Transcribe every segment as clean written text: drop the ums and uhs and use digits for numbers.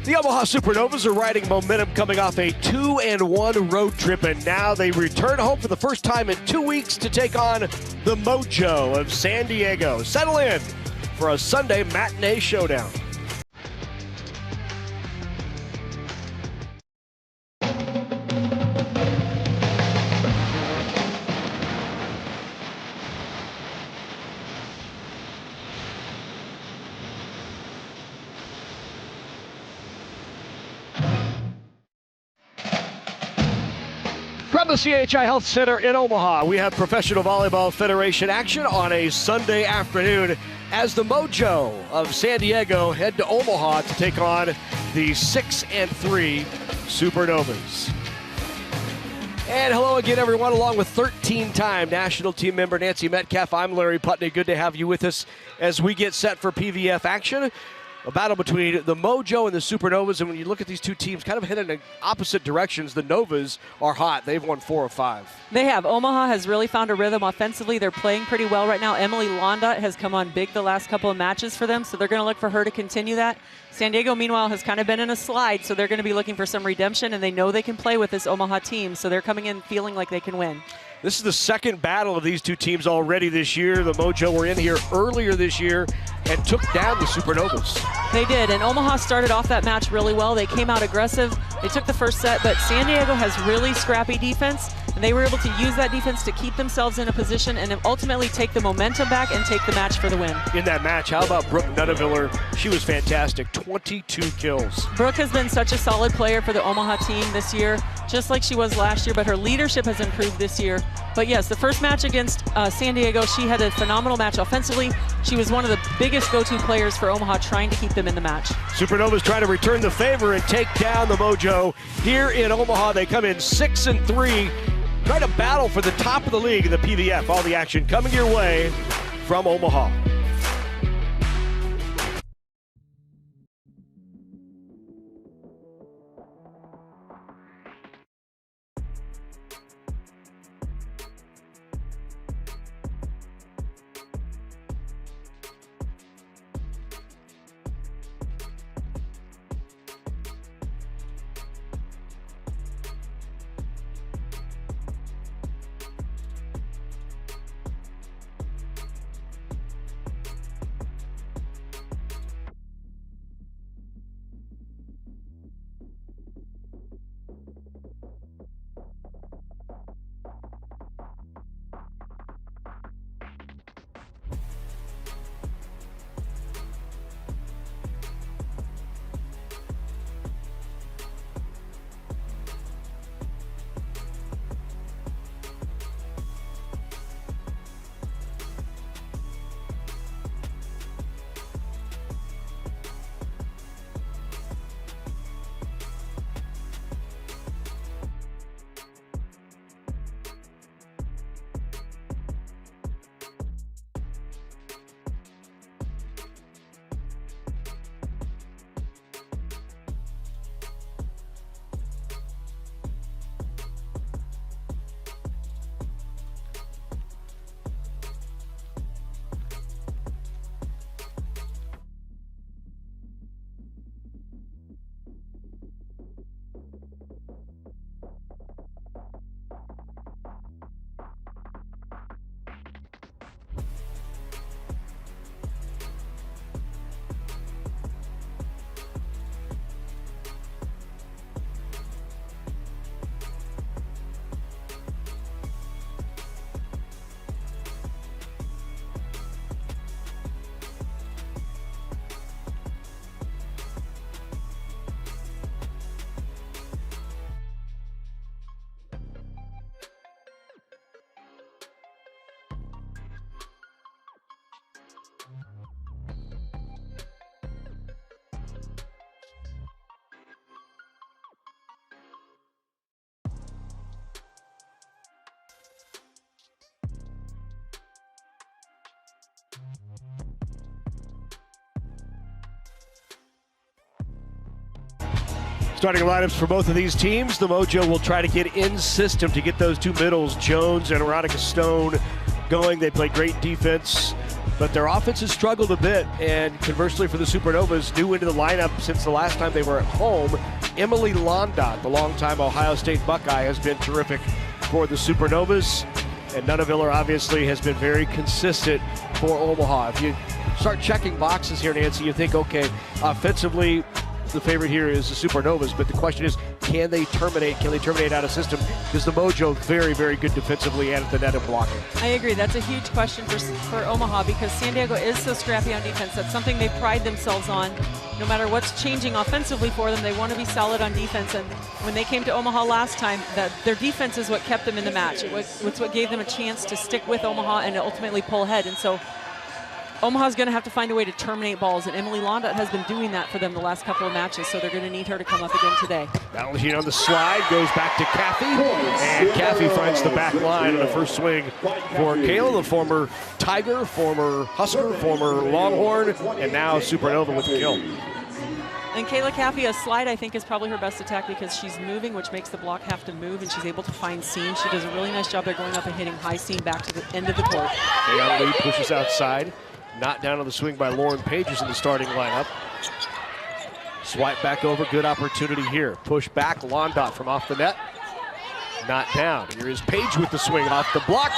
The Omaha Supernovas are riding momentum coming off a 2-1 road trip, and now they return home for the first time in 2 weeks to take on the Mojo of San Diego. Settle in for a Sunday matinee showdown. From the CHI Health Center in Omaha, we have Professional Volleyball Federation action on a Sunday afternoon as the Mojo of San Diego head to Omaha to take on the 6-3 Supernovas. And hello again, everyone, along with 13-time national team member Nancy Metcalf. I'm Larry Putney. Good to have you with us as we get set for PVF action. A battle between the Mojo and the Supernovas, and when you look at these two teams kind of heading in opposite directions, the Novas are hot. They've won 4 of 5. They have. Omaha has really found a rhythm offensively. They're playing pretty well right now. Emily Londa has come on big the last couple of matches for them, so they're going to look for her to continue that. San Diego, meanwhile, has kind of been in a slide, so they're going to be looking for some redemption, and they know they can play with this Omaha team, so they're coming in feeling like they can win. This is the second battle of these two teams already this year. The Mojo were in here earlier this year and took down the Supernovas. They did, and Omaha started off that match really well. They came out aggressive. They took the first set, but San Diego has really scrappy defense, and they were able to use that defense to keep themselves in a position and then ultimately take the momentum back and take the match for the win. In that match, how about Brooke Nutteviller? She was fantastic, 22 kills. Brooke has been such a solid player for the Omaha team this year, just like she was last year, but her leadership has improved this year. But yes, the first match against San Diego, she had a phenomenal match offensively. She was one of the biggest go-to players for Omaha, trying to keep them in the match. Supernovas trying to return the favor and take down the Mojo here in Omaha. They come in 6-3, trying to battle for the top of the league in the PVF. All the action coming your way from Omaha. Starting lineups for both of these teams, the Mojo will try to get in system to get those two middles, Jones and Veronica Stone, going. They play great defense But their offense has struggled a bit, and conversely for the Supernovas, new into the lineup since the last time they were at home, Emily Londot, the longtime Ohio State Buckeye, has been terrific for the Supernovas. And Nunaviller obviously has been very consistent for Omaha. If you start checking boxes here, Nancy, you think, okay, offensively, the favorite here is the Supernovas, but the question is, can they terminate out of system? Because the Mojo very, very good defensively and at the net and blocking. I agree. That's a huge question for Omaha, because San Diego is so scrappy on defense. That's something they pride themselves on. No matter what's changing offensively for them, they want to be solid on defense. And when they came to Omaha last time, their defense is what kept them in the match. It's what gave them a chance to stick with Omaha and ultimately pull ahead. And so Omaha's going to have to find a way to terminate balls, and Emily Londot has been doing that for them the last couple of matches, so they're going to need her to come up again today. Battle machine on the slide, goes back to Caffey, and Caffey finds the back line on the first swing for Kayla, the former Tiger, former Husker, former Longhorn, and now Supernova with the kill. And Kayla Caffey, a slide I think is probably her best attack because she's moving, which makes the block have to move, and she's able to find seam. She does a really nice job there going up and hitting high seam back to the end of the court. Ayon Lee pushes outside. Not down on the swing by Lauren Page is in the starting lineup. Swipe back over, good opportunity here. Push back, Londot from off the net. Not down. Here is Page with the swing off the block.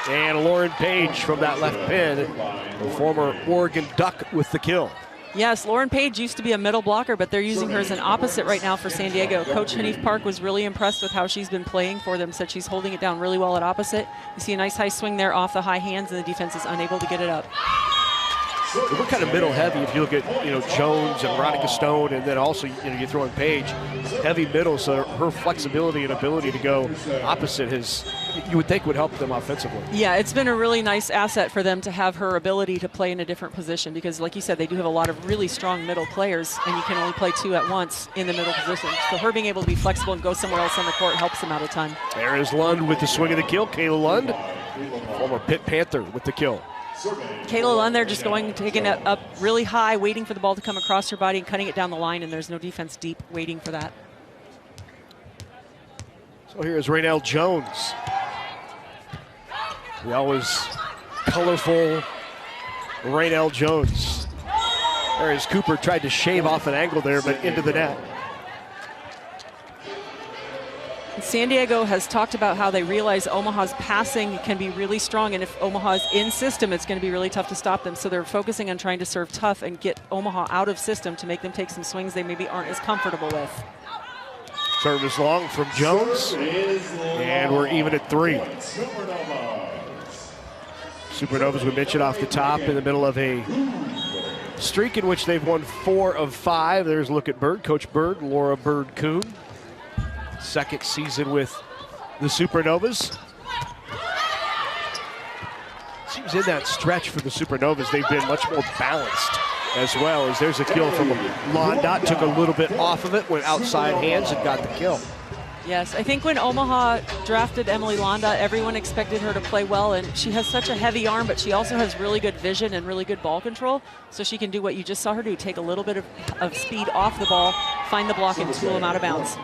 And Lauren Page from that left pin, the former Oregon Duck with the kill. Yes, Lauren Page used to be a middle blocker, but they're using her as an opposite right now for San Diego. Coach Hanif Park was really impressed with how she's been playing for them, said she's holding it down really well at opposite. You see a nice high swing there off the high hands, and the defense is unable to get it up. We're kind of middle heavy if you look at Jones and Veronica Stone, and then also you throw in Page, heavy middle. So her flexibility and ability to go opposite you would think would help them offensively. Yeah, it's been a really nice asset for them to have her ability to play in a different position, because like you said, they do have a lot of really strong middle players, and you can only play two at once in the middle position. So her being able to be flexible and go somewhere else on the court helps them out a ton. There is Lund with the swing of the kill. Kayla Lund, former Pitt Panther, with the kill. Kayla Lund there just taking it up really high, waiting for the ball to come across her body and cutting it down the line, and there's no defense deep waiting for that. So here's Raynell Jones. The always colorful Raynell Jones. There is Cooper, tried to shave off an angle there, but into the net. San Diego has talked about how they realize Omaha's passing can be really strong, and if Omaha's in system, it's going to be really tough to stop them. So they're focusing on trying to serve tough and get Omaha out of system to make them take some swings they maybe aren't as comfortable with. Service long from Jones, and we're even at 3. Supernovas, we mentioned off the top, in the middle of a streak in which they've won 4 of 5. There's a look at Bird, Coach Bird, Laura Bird-Coon. Second season with the Supernovas. Seems in that stretch for the Supernovas, they've been much more balanced as well. As there's a kill from Londot, took a little bit off of it, went outside hands and got the kill. Yes, I think when Omaha drafted Emily Londot, everyone expected her to play well, and she has such a heavy arm, but she also has really good vision and really good ball control, so she can do what you just saw her do, take a little bit of speed off the ball, find the block, and tool them out of bounds.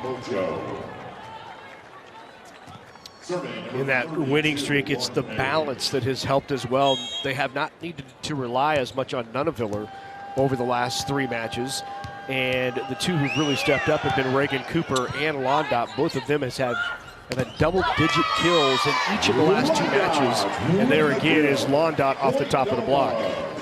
In that winning streak, it's the balance that has helped as well. They have not needed to rely as much on Nunaviller over the last 3 matches. And the two who've really stepped up have been Reagan Cooper and Londot. Both of them have had double-digit kills in each of the last 2 matches. And there again is Londot off the top of the block.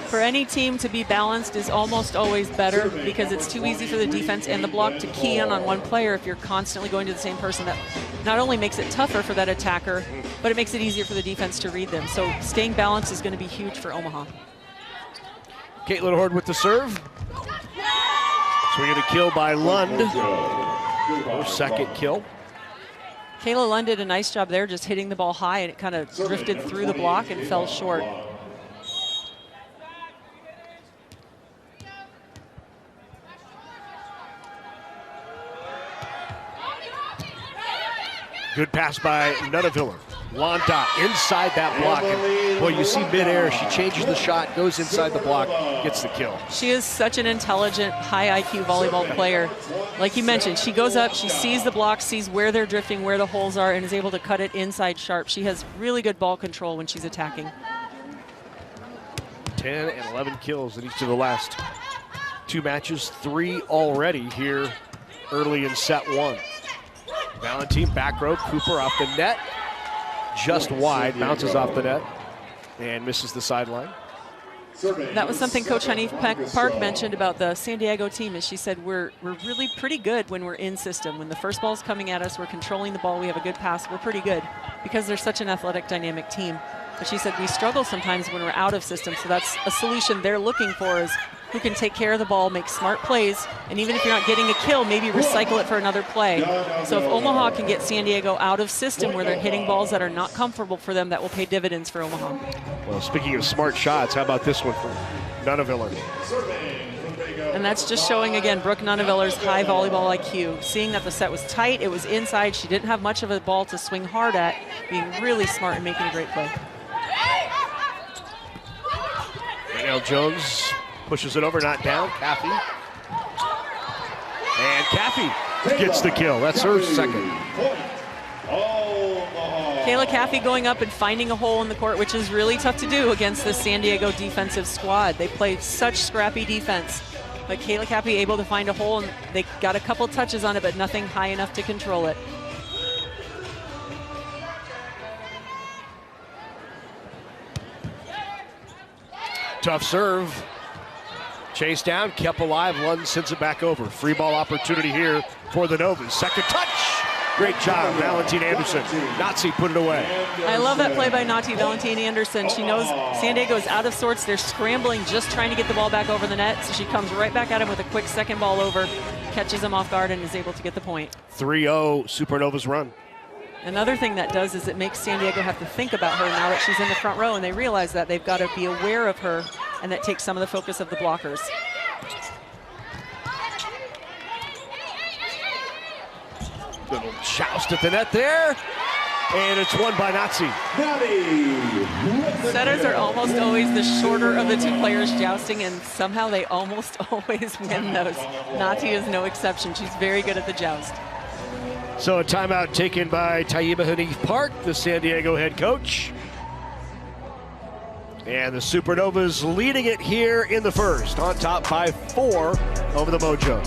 For any team to be balanced is almost always better, because it's too easy for the defense and the block to key in on one player if you're constantly going to the same person. That not only makes it tougher for that attacker, but it makes it easier for the defense to read them. So staying balanced is going to be huge for Omaha. Caitlin Horde with the serve. Swing of the kill by Lund. Her second kill. Kayla Lund did a nice job there, just hitting the ball high, and it kind of drifted through the block and fell short. Good pass by Nunaviller. Londot inside that block. And boy, you see midair, she changes the shot, goes inside the block, gets the kill. She is such an intelligent, high IQ volleyball player. Like you mentioned, she goes up, she sees the block, sees where they're drifting, where the holes are, and is able to cut it inside sharp. She has really good ball control when she's attacking. 10 and 11 kills in each of the last 2 matches, 3 already here early in set 1. Valentine back row, Cooper off the net, just wide, bounces off the net and misses the sideline. That was something Coach Hanif Park mentioned about the San Diego team, is she said we're really pretty good when we're in system. When the first ball's coming at us, we're controlling the ball, we have a good pass, we're pretty good because they're such an athletic, dynamic team. But she said we struggle sometimes when we're out of system, so that's a solution they're looking for, is who can take care of the ball, make smart plays, and even if you're not getting a kill, maybe recycle it for another play. So if Omaha can get San Diego out of system where they're hitting balls that are not comfortable for them, that will pay dividends for Omaha. Well, speaking of smart shots, how about this one from Nuneviller? And that's just showing, again, Brooke Nunneviller's high volleyball IQ. Seeing that the set was tight, it was inside, she didn't have much of a ball to swing hard at, being really smart and making a great play. Danielle Jones pushes it over, not down. Caffey. And Caffey gets the kill. That's her second. Kayla Caffey going up and finding a hole in the court, which is really tough to do against this San Diego defensive squad. They play such scrappy defense. But Kayla Caffey able to find a hole, and they got a couple touches on it, but nothing high enough to control it. Tough serve. Chase down, kept alive, Lund sends it back over. Free ball opportunity here for the Novas. Second touch. Great job, Valentine Anderson. Nazi put it away. I love that play by Nati Valentine Anderson. She knows San Diego is out of sorts. They're scrambling, just trying to get the ball back over the net. So she comes right back at him with a quick second ball over, catches him off guard, and is able to get the point. 3-0 Supernovas run. Another thing that does is it makes San Diego have to think about her now that she's in the front row, and they realize that they've got to be aware of her, and that takes some of the focus of the blockers. Little joust at the net there, and it's won by Nazi. Setters are almost always the shorter of the two players jousting, and somehow they almost always win those. Nati is no exception. She's very good at the joust. So a timeout taken by Taiba Hanif Park, the San Diego head coach. And the Supernovas leading it here in the first, on top by 4 over the Mojo.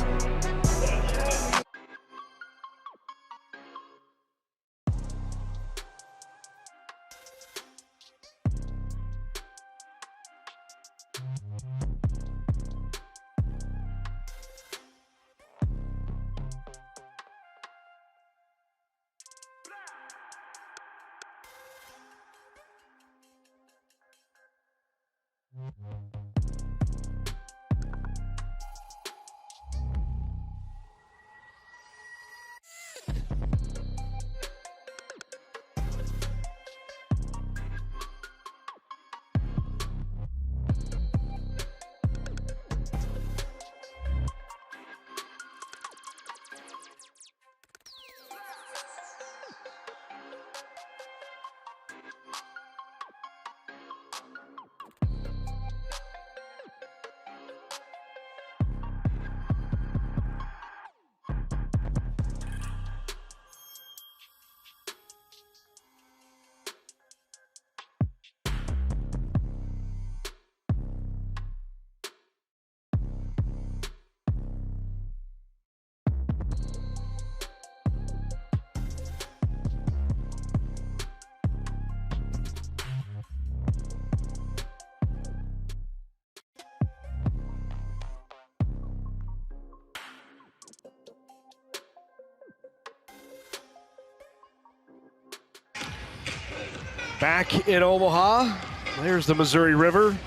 Back in Omaha, there's the Missouri River,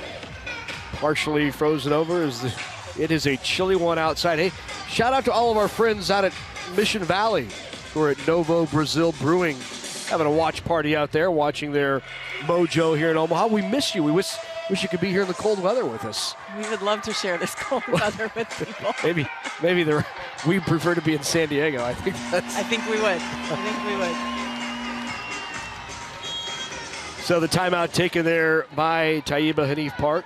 partially frozen over. It is a chilly one outside. Hey, shout out to all of our friends out at Mission Valley who are at Novo Brazil Brewing, having a watch party out there, watching their Mojo here in Omaha. We miss you. We wish you could be here in the cold weather with us. We would love to share this cold weather with people. maybe we prefer to be in San Diego. I think we would. So the timeout taken there by Taiba Hanif Park.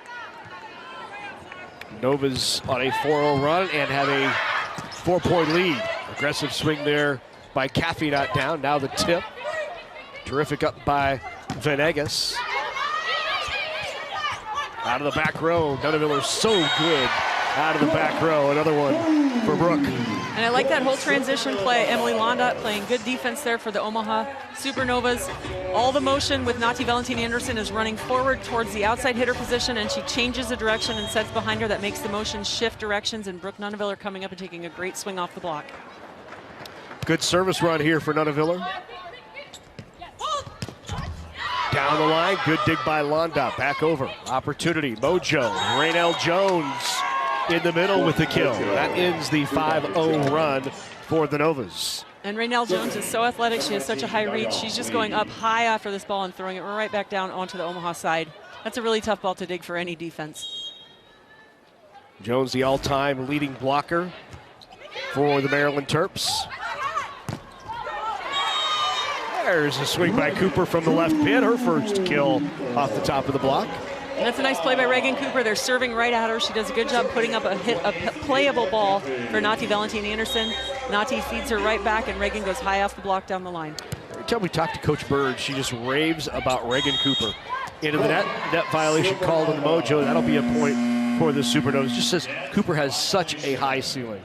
Novas on a 4-0 run and have a 4-point lead. Aggressive swing there by Caffey, not down. Now the tip. Terrific up by Venegas. Out of the back row. Dunneviller's so good out of the back row. Another one for Brooke. And I like that whole transition play. Emily Londa playing good defense there for the Omaha Supernovas. All the motion with Nati Valentini Anderson is running forward towards the outside hitter position, and she changes the direction and sets behind her. That makes the motion shift directions, and Brooke Nunneviller coming up and taking a great swing off the block. Good service run here for Nunneviller. Down the line, good dig by Londa. Back over, opportunity, Mojo. Raynell Jones in the middle with the kill. That ends the 5-0 run for the Novas. And Raynell Jones is so athletic. She has such a high reach. She's just going up high after this ball and throwing it right back down onto the Omaha side. That's a really tough ball to dig for any defense. Jones, the all-time leading blocker for the Maryland Terps. There's a swing by Cooper from the left pin. Her first kill off the top of the block. And that's a nice play by Reagan Cooper. They're serving right at her. She does a good job putting up a playable ball for Nati Valentini Anderson. Nati feeds her right back, and Reagan goes high off the block down the line. Every time we talk to Coach Bird, she just raves about Reagan Cooper. Into the net violation called on the Mojo. That'll be a point for the Supernovas. Just says Cooper has such a high ceiling.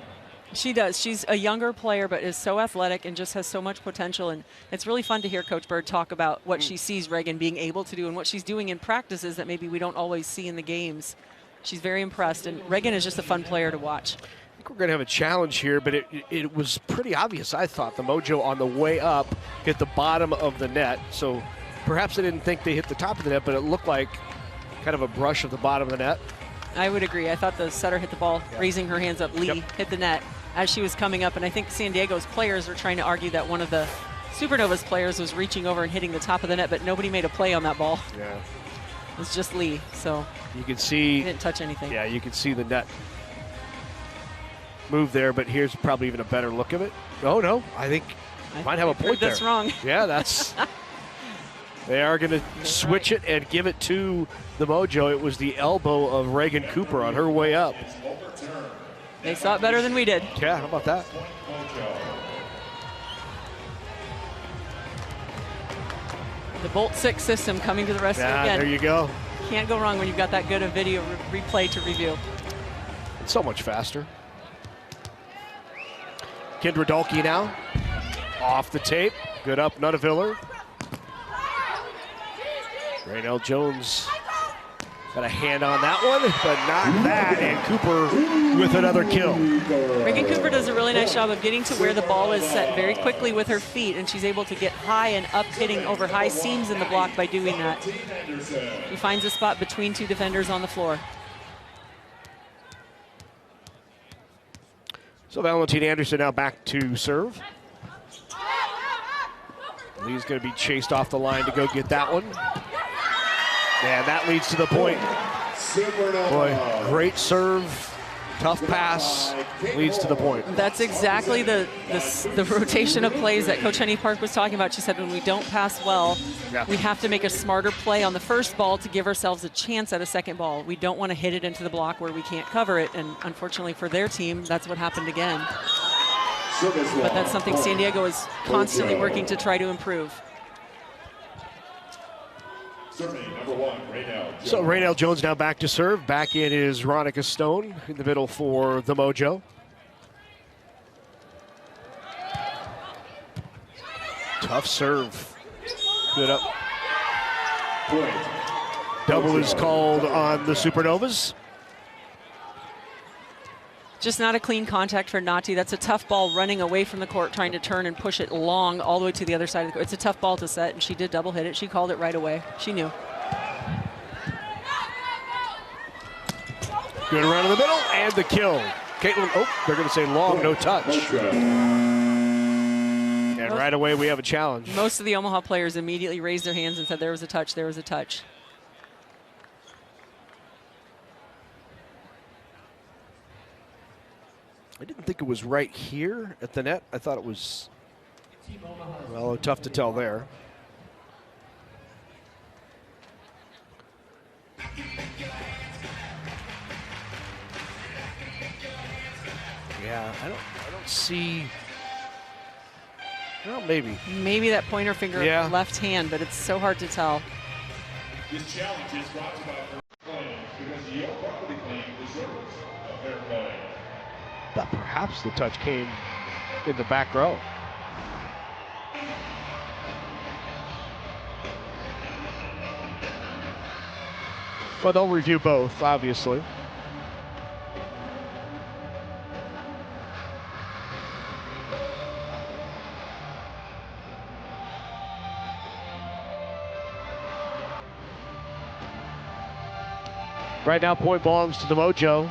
She does. She's a younger player, but is so athletic and just has so much potential. And it's really fun to hear Coach Bird talk about what she sees Reagan being able to do and what she's doing in practices that maybe we don't always see in the games. She's very impressed, and Reagan is just a fun player to watch. I think we're going to have a challenge here, but it was pretty obvious, I thought. The Mojo on the way up hit the bottom of the net. So perhaps I didn't think they hit the top of the net, but it looked like kind of a brush of the bottom of the net. I would agree. I thought the setter hit the ball, raising her hands up. Lee hit the net as she was coming up, and I think San Diego's players are trying to argue that one of the Supernovas players was reaching over and hitting the top of the net, but nobody made a play on that ball. Yeah. It was just Lee, so you can see he didn't touch anything. Yeah, you can see the net move there, but here's probably even a better look of it. Oh no, I think might have a point there. That's wrong. Yeah, that's they are going to switch it and give it to the Mojo. It was the elbow of Reagan Cooper on her way up. They saw it better than we did. Yeah, how about that? The Bolt 6 system coming to the rescue again. There you go. Can't go wrong when you've got that good a video replay to review. It's so much faster. Kendra Dalkey now. Off the tape. Good up, Nunneviller. Raynell Jones got a hand on that one, but not that, and Cooper with another kill. Reagan Cooper does a really nice job of getting to where the ball is set very quickly with her feet, and she's able to get high and up, hitting over high seams in the block by doing that. She finds a spot between two defenders on the floor. So Valentine Anderson now back to serve. Lee's going to be chased off the line to go get that one. And that leads to the point. Boy, great serve, tough pass, leads to the point. That's exactly the rotation of plays that Coach Henny Park was talking about. She said when we don't pass well, we have to make a smarter play on the first ball to give ourselves a chance at a second ball. We don't want to hit it into the block where we can't cover it, and unfortunately for their team, that's what happened again. But that's something San Diego is constantly working to try to improve. So Raynell Jones now back to serve. Back in is Ronica Stone in the middle for the Mojo. Tough serve. Good up. Double is called on the Supernovas. Just not a clean contact for Nati. That's a tough ball running away from the court, trying to turn and push it long all the way to the other side of the court. It's a tough ball to set, and she did double hit it. She called it right away. She knew. Good run in the middle, and the kill. Caitlin, oh, they're going to say long, no touch. And right away, we have a challenge. Most of the Omaha players immediately raised their hands and said there was a touch, there was a touch. I didn't think it was right here at the net. I thought it was, well, tough to tell there. Yeah, I don't see, well, maybe. Maybe that pointer finger of the left hand, but it's so hard to tell. This challenge is brought to you by But perhaps the touch came in the back row. But they'll review both, obviously. Right now, point belongs to the Mojo.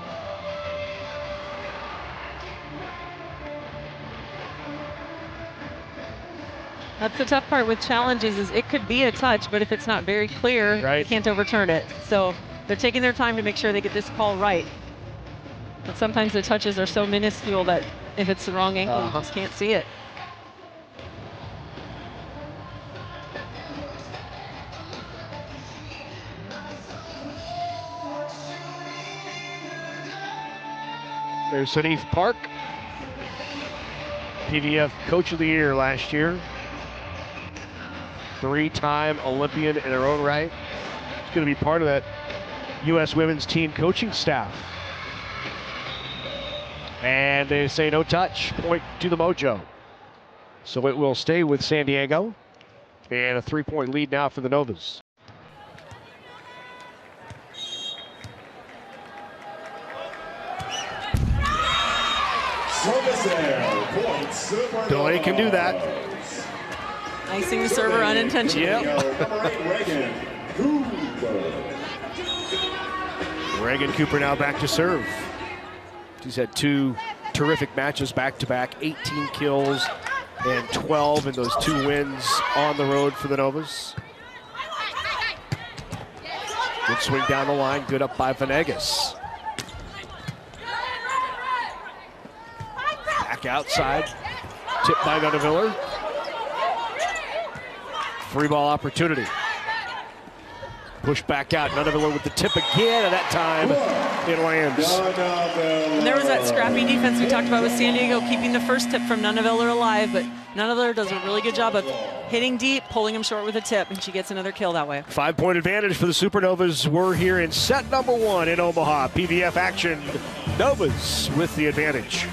That's the tough part with challenges is it could be a touch, but if it's not very clear, Right. you can't overturn it. So they're taking their time to make sure they get this call right. But sometimes the touches are so minuscule that if it's the wrong angle, you just can't see it. There's Sanif Park, PVF Coach of the Year last year. 3-time Olympian in her own right. She's going to be part of that U.S. women's team coaching staff. And they say no touch, point to the Mojo. So it will stay with San Diego. And a 3-point lead now for the Novas. Delaney can do that. Icing the server unintentionally. Yep. Reagan Cooper now back to serve. She's had 2 terrific matches back-to-back, 18 kills and 12 in those 2 wins on the road for the Novas. Good swing down the line, good up by Venegas. Back outside, tipped by Nunneviller. Free ball opportunity. Push back out, Nunneviller with the tip again, and that time it lands. And there was that scrappy defense we talked about with San Diego, keeping the first tip from Nunneviller alive, but Nunneviller does a really good job of hitting deep, pulling him short with a tip, and she gets another kill that way. 5-point advantage for the Supernovas. We're here in set number 1 in Omaha. PVF action, Novas with the advantage.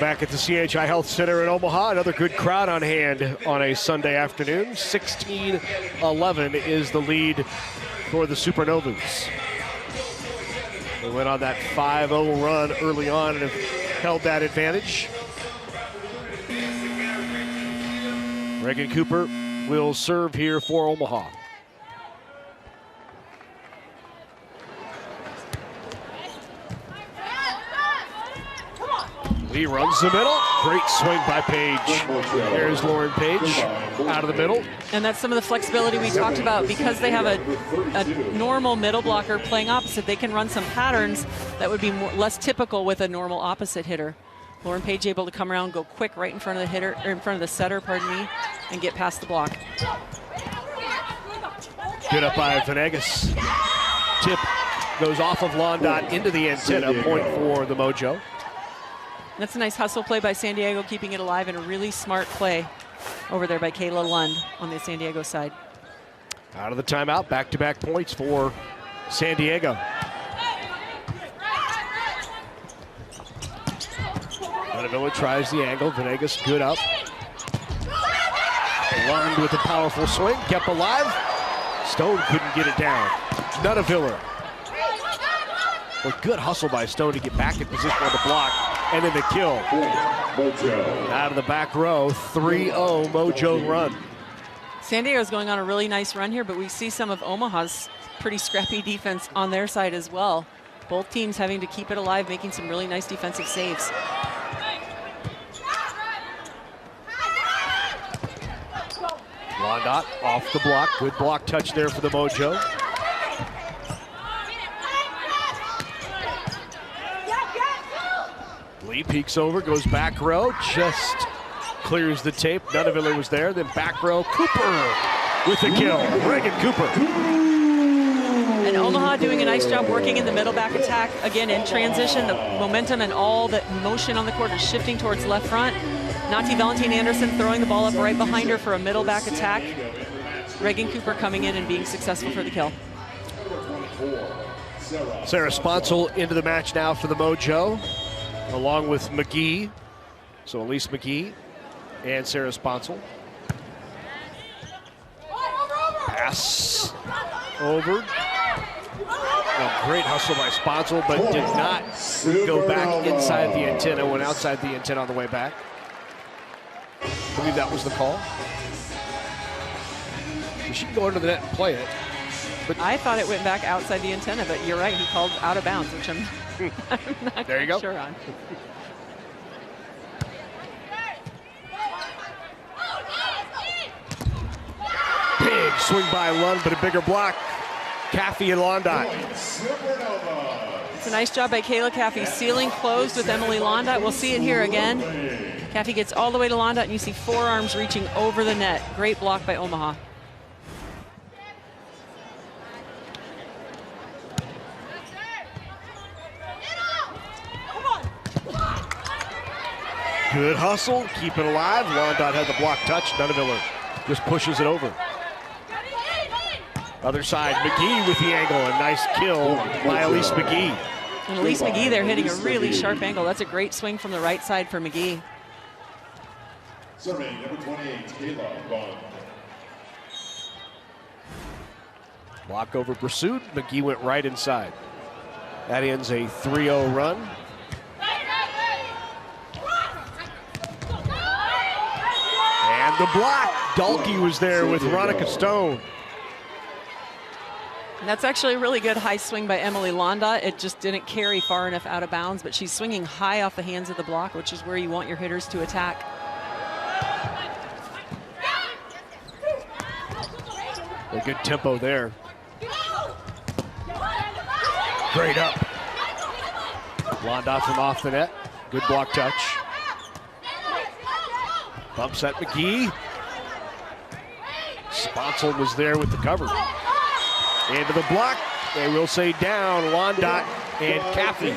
Back at the CHI Health Center in Omaha, another good crowd on hand on a Sunday afternoon. 16-11 is the lead for the Supernovas. They went on that 5-0 run early on and have held that advantage. Reagan Cooper will serve here for Omaha. Lee runs the middle. Great swing by Page. There's Lauren Page out of the middle. And that's some of the flexibility we talked about. Because they have a normal middle blocker playing opposite, they can run some patterns that would be less typical with a normal opposite hitter. Lauren Page able to come around, go quick right in front of the hitter, or in front of the setter, pardon me, and get past the block. Good up by Venegas. Tip goes off of Londot into the antenna. Point for the Mojo. That's a nice hustle play by San Diego, keeping it alive, and a really smart play over there by Kayla Lund on the San Diego side. Out of the timeout, back-to-back points for San Diego. Nunneviller tries the angle. Venegas good up. Lund with a powerful swing, kept alive. Stone couldn't get it down. Nunaviller. Well, good hustle by Stone to get back in position on the block, and then the kill. Out of the back row, 3-0 Mojo run. San Diego's going on a really nice run here, but we see some of Omaha's pretty scrappy defense on their side as well. Both teams having to keep it alive, making some really nice defensive saves. Londot off the block. Good block touch there for the Mojo. Lee peeks over, goes back row, just clears the tape. Nunaviller was there, then back row. Cooper with the kill. Reagan Cooper. And Omaha doing a nice job working in the middle back attack. Again, in transition, the momentum and all the motion on the court is shifting towards left front. Nati Valentin Anderson throwing the ball up right behind her for a middle back attack. Reagan Cooper coming in and being successful for the kill. Sarah Sponsel into the match now for the Mojo, along with McGee. So Elise McGee and Sarah Sponsel. Pass over. A great hustle by Sponsel, but did not go back inside the antenna, went outside the antenna on the way back. I believe that was the call. She can go under the net and play it. But I thought it went back outside the antenna, but you're right, he called out of bounds, which I'm not there you go. Sure on. Big swing by Lund, but a bigger block. Caffey and Londot. It's a nice job by Kayla Caffey, sealing closed with Emily Londot. We'll see it here again. Caffey gets all the way to Londot, and you see forearms reaching over the net. Great block by Omaha. Good hustle, keep it alive. Londot had the block touch. Nunaviller just pushes it over. Other side, McGee with the angle. A nice kill by Elise McGee. And Elise McGee there hitting a really sharp angle. That's a great swing from the right side for McGee. Serving number 28, Kayla Vaughn. Block over pursued. McGee went right inside. That ends a 3-0 run. And the block. Dalkey was there with Veronica Stone. And that's actually a really good high swing by Emily Londot. It just didn't carry far enough out of bounds, but she's swinging high off the hands of the block, which is where you want your hitters to attack. A good tempo there. Great up. Londot from off the net. Good block touch. Bumps at McGee. Sponsel was there with the cover. Into the block. They will say down. Londot and Caffey.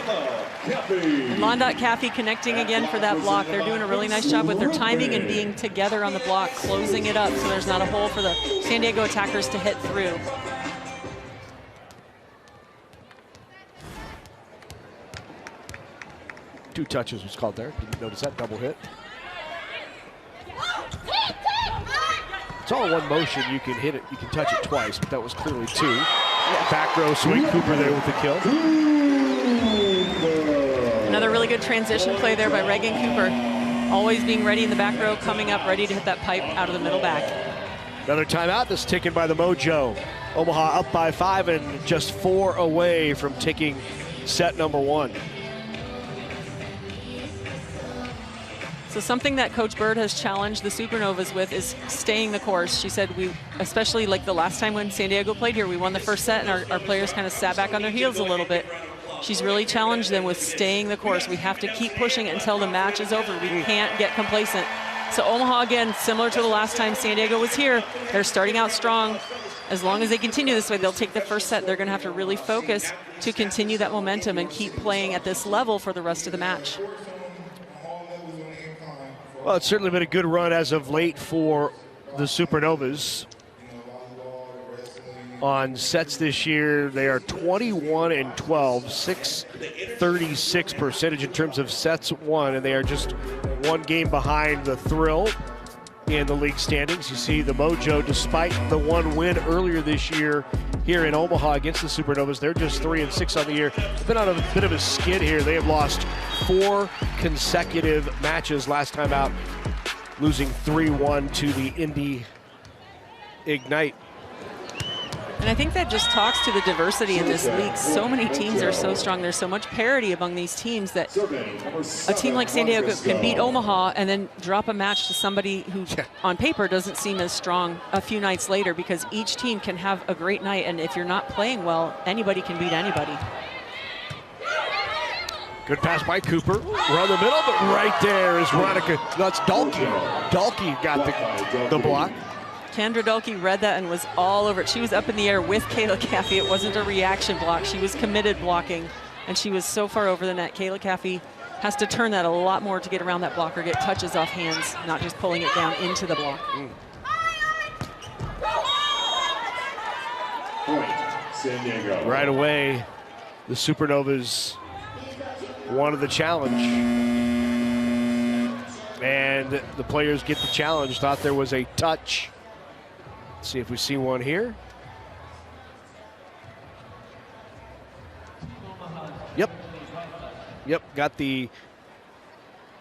Londot, Caffey connecting again for that block. They're doing a really nice job with their timing and being together on the block, closing it up so there's not a hole for the San Diego attackers to hit through. Two touches was called there. Didn't notice that double hit. It's all in one motion. You can hit it, you can touch it twice, but that was clearly two. Back row swing, Cooper there with the kill. Another really good transition play there by Reagan Cooper. Always being ready in the back row, coming up ready to hit that pipe out of the middle back. Another timeout that's taken by the Mojo. Omaha up by 5 and just 4 away from taking set number 1. So something that Coach Bird has challenged the Supernovas with is staying the course. She said we, especially like the last time when San Diego played here, we won the first set and our players kind of sat back on their heels a little bit. She's really challenged them with staying the course. We have to keep pushing it until the match is over. We can't get complacent. So Omaha, again, similar to the last time San Diego was here, they're starting out strong. As long as they continue this way, they'll take the first set. They're going to have to really focus to continue that momentum and keep playing at this level for the rest of the match. Well, it's certainly been a good run as of late for the Supernovas. On sets this year, they are 21-12, .636 percentage in terms of sets won, and they are just one game behind the Thrill in the league standings. You see the Mojo, despite the one win earlier this year here in Omaha against the Supernovas, they're just 3-6 on the year. Been on a bit of a skid here. They have lost 4 consecutive matches last time out, losing 3-1 to the Indy Ignite. And I think that just talks to the diversity in this league. So many teams are so strong. There's so much parity among these teams that a team like San Diego can beat Omaha and then drop a match to somebody who on paper doesn't seem as strong a few nights later, because each team can have a great night, and if you're not playing well, anybody can beat anybody. Good pass by Cooper. Around the middle, but right there is Veronica. That's Dalkey. Dalkey got the block. Kendra Dalkey read that and was all over it. She was up in the air with Kayla Caffey. It wasn't a reaction block. She was committed blocking, and she was so far over the net. Kayla Caffey has to turn that a lot more to get around that block or get touches off hands, not just pulling it down into the block. Point, San Diego. Right away, the Supernovas wanted the challenge. And the players get the challenge. Thought there was a touch. Let's see if we see one here. Yep. Yep, got the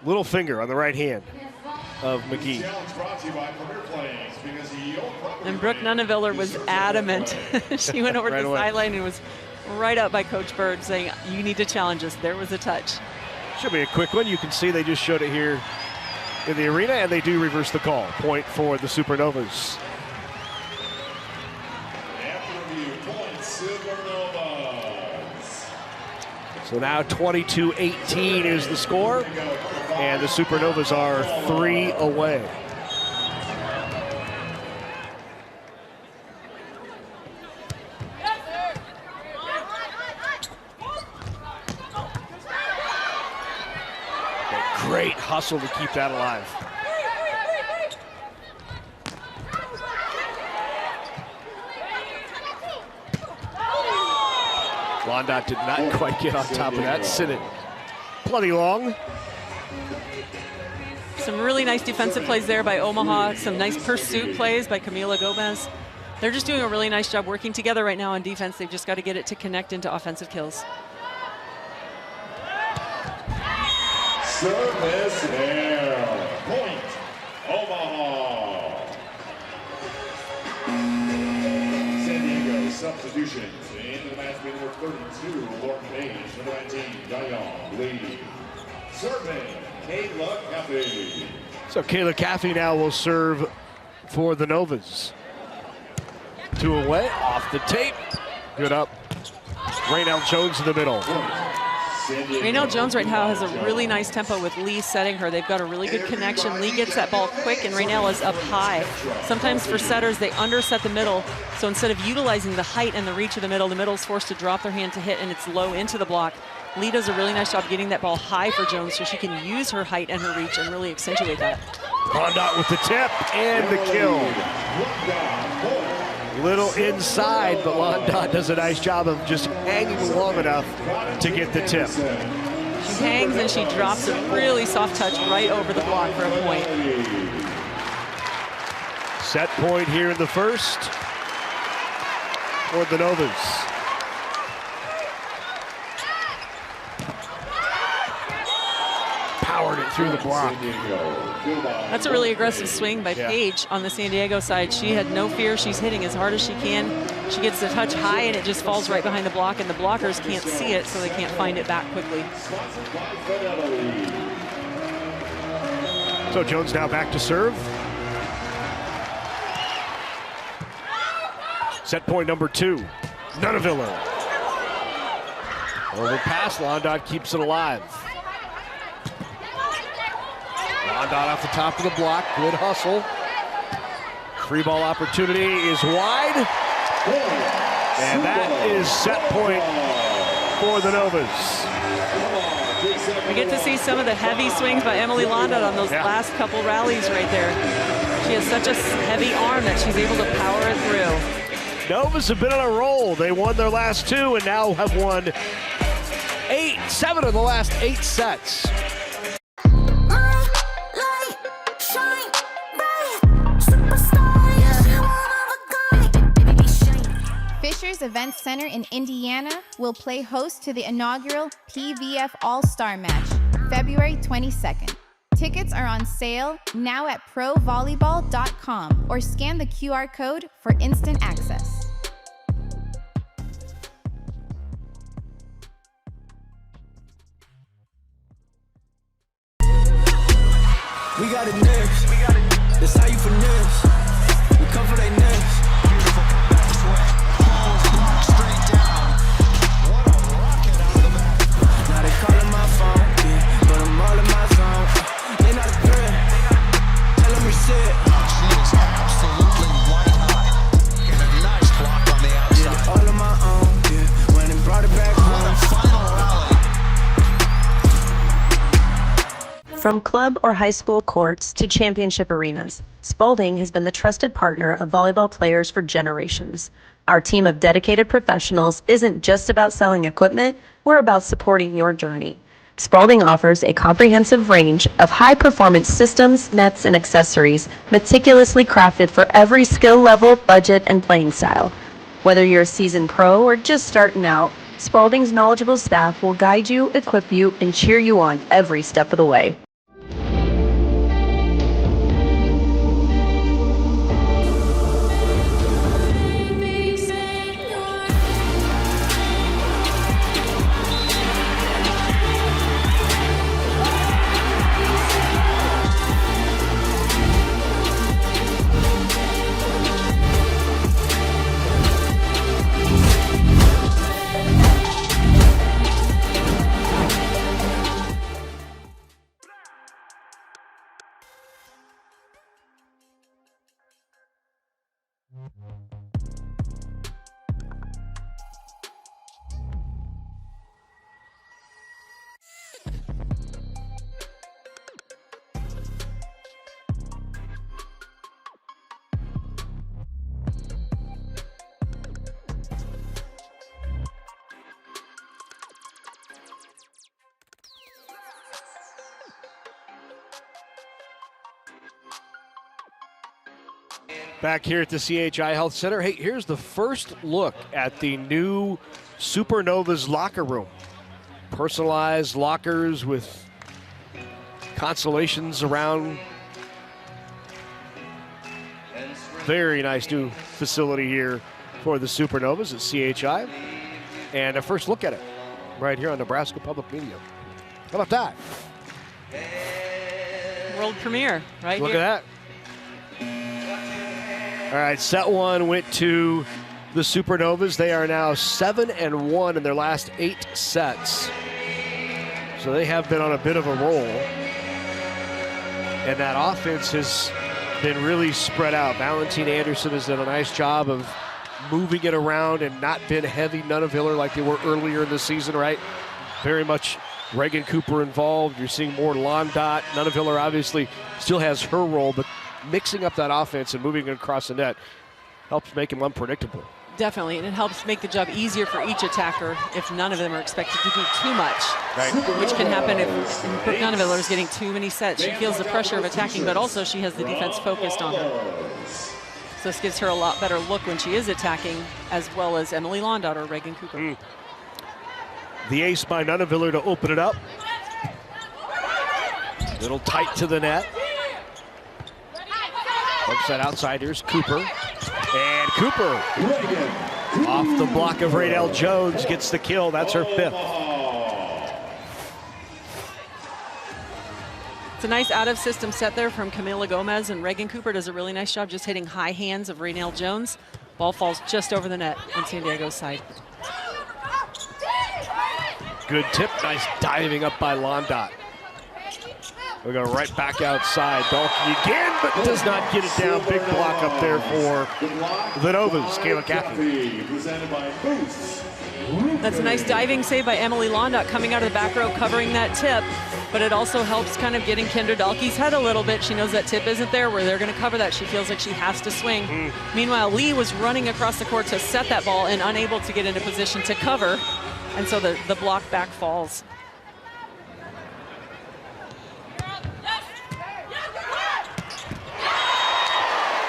little finger on the right hand of McGee. And Brooke Nunneviller was adamant. She went over to the sideline and was right up by Coach Bird saying, you need to challenge us. There was a touch. Should be a quick one. You can see they just showed it here in the arena, and they do reverse the call. Point for the Supernovas. So now 22-18 is the score, and the Supernovas are 3 away. Great hustle to keep that alive. Blondot did not quite get on top of that. Sent it plenty long. Some really nice defensive plays there by Omaha. Some nice pursuit plays by Camila Gomez. They're just doing a really nice job working together right now on defense. They've just got to get it to connect into offensive kills. Service air. Point, Omaha. San Diego substitutions. In the match, number 32, Lauren Page. Number 19, Diane Lee. Serving, Kayla Caffey. So Kayla Caffey now will serve for the Novas. 2 away, off the tape. Good up. Raynell Jones in the middle. Raynell Jones right now has a really nice tempo with Lee setting her. They've got a really good connection. Lee gets that ball quick, and Raynell is up high. Sometimes for setters, they underset the middle, so instead of utilizing the height and the reach of the middle is forced to drop their hand to hit, and it's low into the block. Lee does a really nice job getting that ball high for Jones so she can use her height and her reach and really accentuate that. Blondot with the tip and the kill. Little inside, but Blondot does a nice job of just hanging long enough to get the tip. She hangs and she drops a really soft touch right over the block for a point. Set point here in the first for the Novas. Powered it through the block. That's a really aggressive swing by Paige on the San Diego side. She had no fear. She's hitting as hard as she can. She gets the touch high, and it just falls right behind the block, and the blockers can't see it, so they can't find it back quickly. So Jones now back to serve. Set point number 2, Nunneviller. Overpass, Blondot keeps it alive. Blondot off the top of the block, good hustle. Free ball opportunity is wide. And that is set point for the Novas. We get to see some of the heavy swings by Emily Londot on those last couple rallies right there. She has such a heavy arm that she's able to power it through. Novas have been on a roll. They won their last 2 and now have won 7 of the last 8 sets. Shine bright. Fishers Event Center in Indiana will play host to the inaugural PVF All-Star Match, February 22nd. Tickets are on sale now at provolleyball.com or scan the QR code for instant access. We got it next. That's how you finesse. We come for they next. Beautiful comeback swing. Pulls block straight down. What a rocket out of the back. Now they calling my phone, yeah, but I'm all in my zone. They not a threat. Tell them reset. She is absolutely white hot. And a nice block on the outside. Yeah, all on my own, yeah. When they brought it back home. What a final rally. From club or high school courts to championship arenas, Spalding has been the trusted partner of volleyball players for generations. Our team of dedicated professionals isn't just about selling equipment, we're about supporting your journey. Spalding offers a comprehensive range of high-performance systems, nets, and accessories meticulously crafted for every skill level, budget, and playing style. Whether you're a seasoned pro or just starting out, Spalding's knowledgeable staff will guide you, equip you, and cheer you on every step of the way. Back here at the CHI Health Center. Hey, here's the first look at the new Supernovas locker room. Personalized lockers with constellations around. Very nice new facility here for the Supernovas at CHI. And a first look at it right here on Nebraska Public Media. How about that? World premiere, right Look here. at that. All right, set one went to the Supernovas. They are now 7-1 in their last 8 sets. So they have been on a bit of a roll. And that offense has been really spread out. Valentine Anderson has done a nice job of moving it around and not been heavy Nunaviller like they were earlier in the season, right? Very much Reagan Cooper involved. You're seeing more Londot. Nunaviller obviously still has her role, but mixing up that offense and moving it across the net helps make him unpredictable. Definitely, and it helps make the job easier for each attacker if none of them are expected to do too much, right, which can happen if Brooke Nunaviller is getting too many sets. She feels the pressure of attacking, but also she has the defense focused on her. So this gives her a lot better look when she is attacking, as well as Emily Londot or Reagan Cooper. The ace by Nunaviller to open it up. Little tight to the net. Looks that outside, here's Cooper. And Cooper, off the block of Raynell Jones, gets the kill. That's her 5th. It's a nice out-of-system set there from Camila Gomez, and Reagan Cooper does a really nice job just hitting high hands of Raynell Jones. Ball falls just over the net on San Diego's side. Good tip, nice diving up by Londot. We're going right back outside. Dalkey again, but does not get it down. Big block up there for the Novas. Kayla Caffey. That's a nice diving save by Emily Londot coming out of the back row, covering that tip. But it also helps kind of getting Kendra Dalkey's head a little bit. She knows that tip isn't there where they're going to cover that. She feels like she has to swing. Meanwhile, Lee was running across the court to set that ball and unable to get into position to cover. And so the block back falls.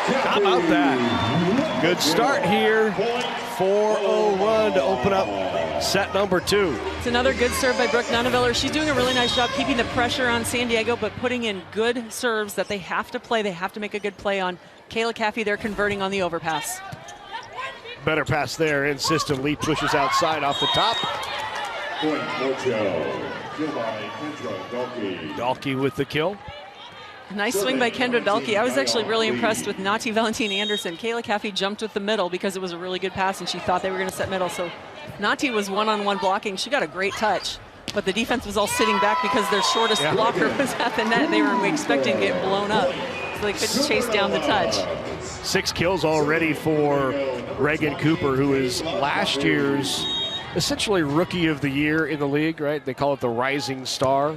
How about that? Good start here 4-0 run to open up set number 2. It's another good serve by Brooke Nuneviller. She's doing a really nice job keeping the pressure on San Diego, but putting in good serves that they have to play. They have to make a good play on. Kayla Caffey, they're converting on the overpass. Better pass there. In system. Lee pushes outside off the top. Point Mojo. Kill by Kendra Dalkey. Dalkey with the kill. Nice swing by Kendra Dalkey. I was actually really impressed with Nati Valentine Anderson. Kayla Caffey jumped with the middle because it was a really good pass and she thought they were going to set middle. So Nati was one-on-one blocking. She got a great touch, but the defense was all sitting back because their shortest blocker was at the net. They were expecting to get blown up, so they couldn't chase down the touch. 6 kills already for Reagan Cooper, who is last year's essentially rookie of the year in the league, right? They call it the rising star.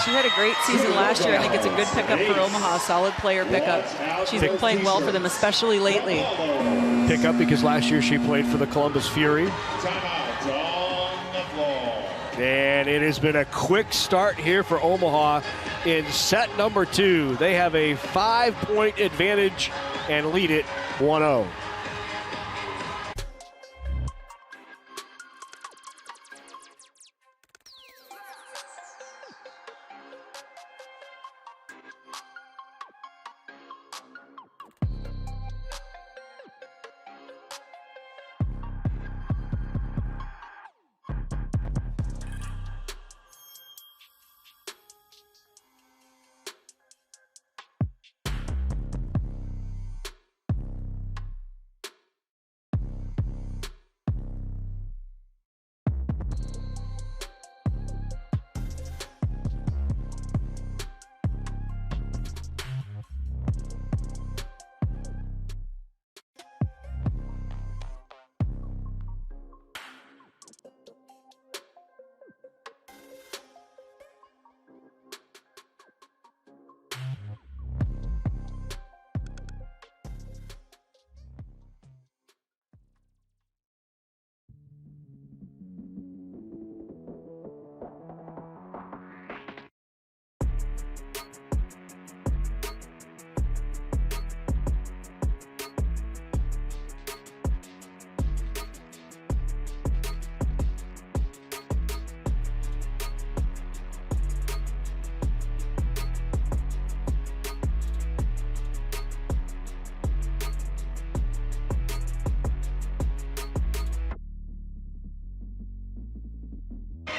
She had a great season last year. I think it's a good pickup for Omaha, a solid player pickup. She's been playing well for them, especially lately. Pickup because last year she played for the Columbus Fury. And it has been a quick start here for Omaha in set number 2. They have a 5-point advantage and lead it 1-0.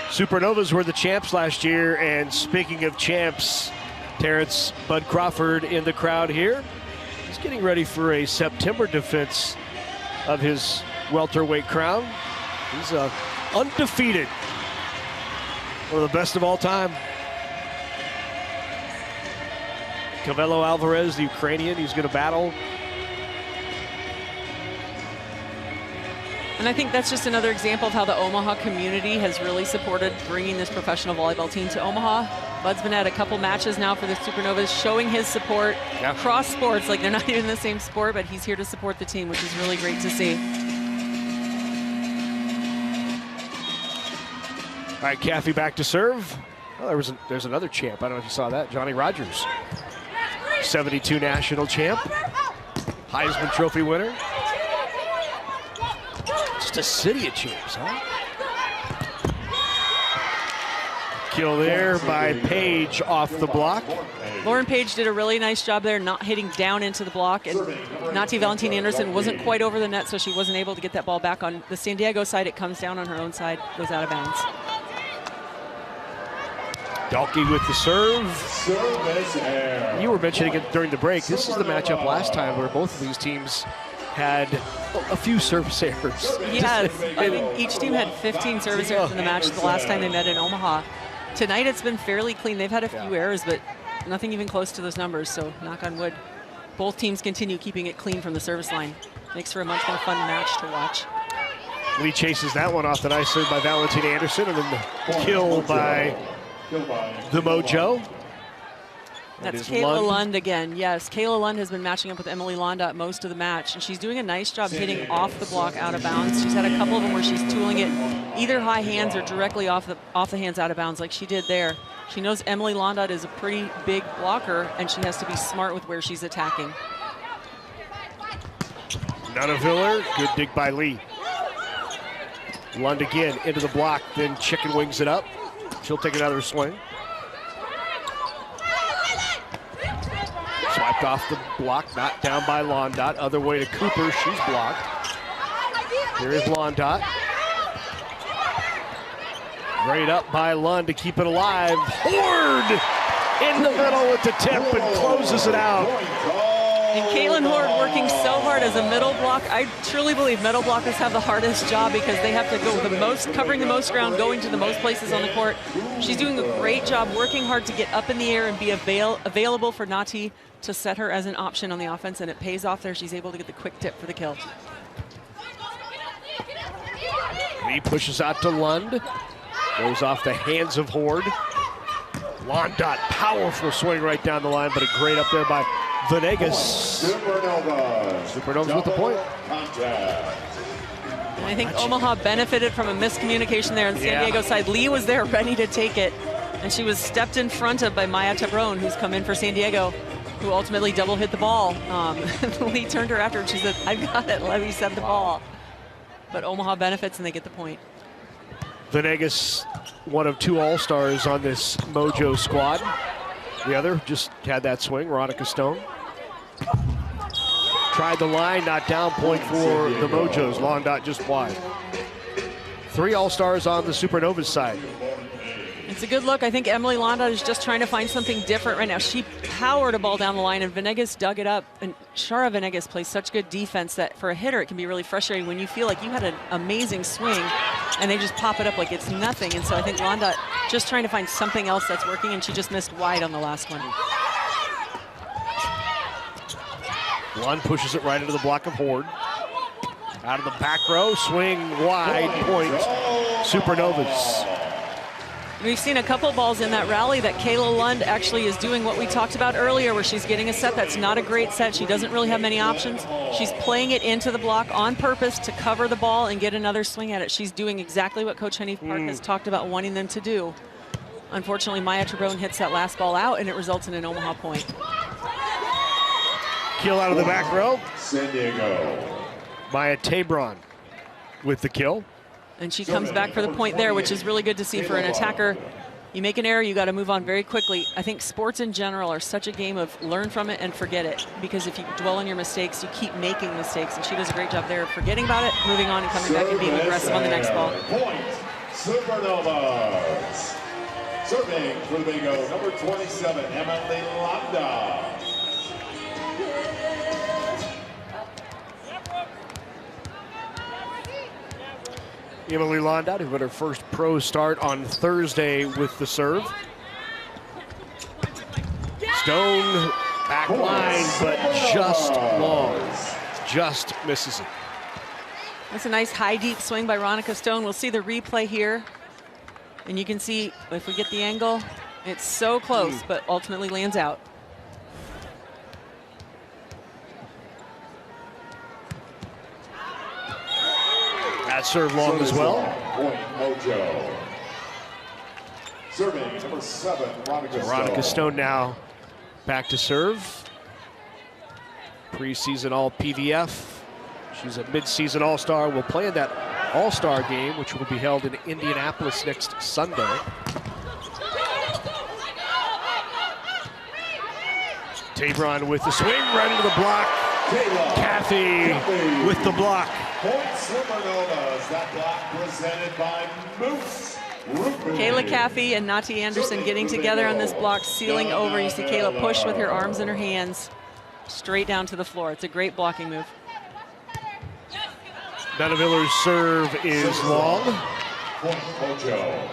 Supernovas were the champs last year, and speaking of champs, Terrence Bud Crawford in the crowd here. He's getting ready for a September defense of his welterweight crown. He's undefeated, one of the best of all time. Cavelo Alvarez, the Ukrainian, he's going to battle. And I think that's just another example of how the Omaha community has really supported bringing this professional volleyball team to Omaha. Bud's been at a couple matches now for the Supernovas, showing his support cross sports. Like, they're not even in the same sport, but he's here to support the team, which is really great to see. All right, Caffey back to serve. Oh, there's another champ. I don't know if you saw that. Johnny Rogers, 72 national champ, Heisman Trophy winner. Just a city of champs, huh? Kill there by Page off the block. Lauren Page did a really nice job there, not hitting down into the block. And Nati Valentine Anderson wasn't quite over the net, so she wasn't able to get that ball back. On the San Diego side, it comes down on her own side, goes out of bounds. Dalkey with the serve. You were mentioning it during the break. This is the matchup last time where both of these teams had a few service errors. Yes, I think each team had 15 service errors in the match the last time they met in Omaha. Tonight it's been fairly clean. They've had a few errors, but nothing even close to those numbers, so knock on wood. Both teams continue keeping it clean from the service line. Makes for a much more fun match to watch. Lee chases that one off the nice serve by Valentine Anderson, and then the kill by the Mojo. That's Kayla Lund again. Yes, Kayla Lund has been matching up with Emily Londa most of the match, and she's doing a nice job hitting off the block out of bounds. She's had a couple of them where she's tooling it either high hands or directly off the hands out of bounds like she did there. She knows Emily Londa is a pretty big blocker, and she has to be smart with where she's attacking. Nunaviller, good dig by Lee. Lund again into the block, then chicken wings it up. She'll take another swing. Swiped off the block, knocked down by Londot. Other way to Cooper, she's blocked. Here is Londot. Right up by Lund to keep it alive. Horde in the middle with the tip and closes it out. And Caitlin Horde working so hard as a middle block. I truly believe middle blockers have the hardest job because they have to go the most, covering the most ground, going to the most places on the court. She's doing a great job working hard to get up in the air and be available for Nati to set her as an option on the offense, and it pays off there. She's able to get the quick tip for the kill. Lee pushes out to Lund. Goes off the hands of Horde. Londot, powerful swing right down the line, but a great up there by Venegas. Supernovas with the point. And I think Omaha benefited from a miscommunication there on San Diego side. Lee was there ready to take it, and she was stepped in front of by Maya Tabron, who's come in for San Diego, who ultimately double hit the ball. Lee turned her after and she said, "I've got it, let me set the ball." But Omaha benefits and they get the point. Venegas, one of 2 All-Stars on this Mojo squad. The other just had that swing, Veronica Stone. Tried the line, not down, point for the Mojos. Londot just wide. 3 All-Stars on the Supernovas side. It's a good look. I think Emily Londot is just trying to find something different right now. She powered a ball down the line and Venegas dug it up. And Shara Venegas plays such good defense that for a hitter it can be really frustrating when you feel like you had an amazing swing and they just pop it up like it's nothing. And so I think Londot just trying to find something else that's working, and she just missed wide on the last one. Lund pushes it right into the block of Horde. Out of the back row, swing wide, point, Supernovas. We've seen a couple balls in that rally that Kayla Lund actually is doing what we talked about earlier, where she's getting a set that's not a great set. She doesn't really have many options. She's playing it into the block on purpose to cover the ball and get another swing at it. She's doing exactly what Coach Henny Park has talked about wanting them to do. Unfortunately, Maya Tabron hits that last ball out, and it results in an Omaha point. Kill out of the back row. San Diego. Maya Tabron with the kill. And she comes back for the point there, which is really good to see for an attacker. You make an error, you got to move on very quickly. I think sports in general are such a game of learn from it and forget it, because if you dwell on your mistakes, you keep making mistakes, and she does a great job there of forgetting about it, moving on, and coming back and being aggressive on the next ball. Point, Supernovas. Serving for the bingo, number 27, Emily Londot. Emily Londot, who had her first pro start on Thursday with the serve. Stone back line, but just long. Just misses it. That's a nice high deep swing by Veronica Stone. We'll see the replay here. And you can see, if we get the angle, it's so close, but ultimately lands out. That serve long as well. Point Mojo. Serving number 7, Veronica Stone now back to serve. Preseason all PVF. She's a mid-season All-Star. Will play in that All-Star game, which will be held in Indianapolis next Sunday. Tabron with the swing, right into the block. Kathy with the block. Point Supernovas. That block presented by Moose. Kayla Caffey and Nati Anderson getting together on this block, sealing over. You see Kayla push with her arms in her hands straight down to the floor. It's a great blocking move. Nunaviller's serve is long. Point Mojo.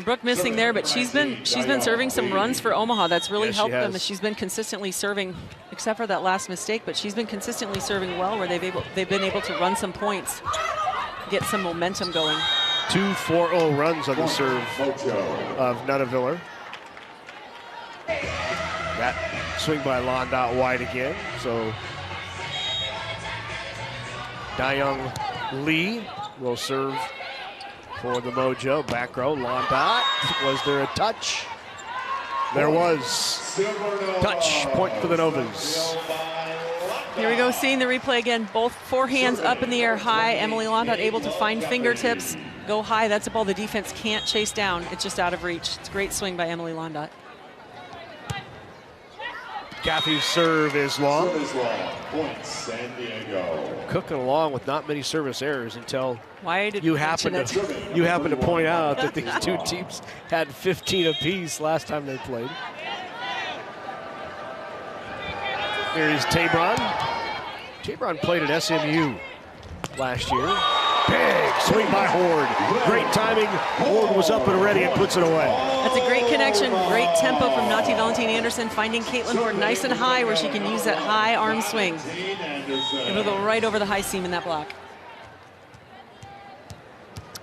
Brooke missing there, but she's been serving some runs for Omaha. That's really helped them. She's been consistently serving, except for that last mistake, but she's been consistently serving well, where they've been able to run some points, get some momentum going. 2 4-0 runs on the serve of Nunaviller. That swing by Londot wide again. So Dayoung Lee will serve for the Mojo. Back row, Londot. Was there a touch? There was. Touch, point for the Novas. seeing the replay again, both forehands up in the air high. Emily Londot able to find fingertips, go high. That's a ball the defense can't chase down. It's just out of reach. It's a great swing by Emily Londot. Gaffey's serve is long. Serve is long. Point San Diego. Cooking along with not many service errors until Why did you happen to point out that these two teams had 15 apiece last time they played. Here's Tabron. Tabron played at SMU last year. Big swing by Horde. Great timing. Horde was up and ready and puts it away. That's a great connection, great tempo from Nati Valentin-Anderson, finding Caitlin Horde nice and high where she can use that high arm swing. It'll go right over the high seam in that block.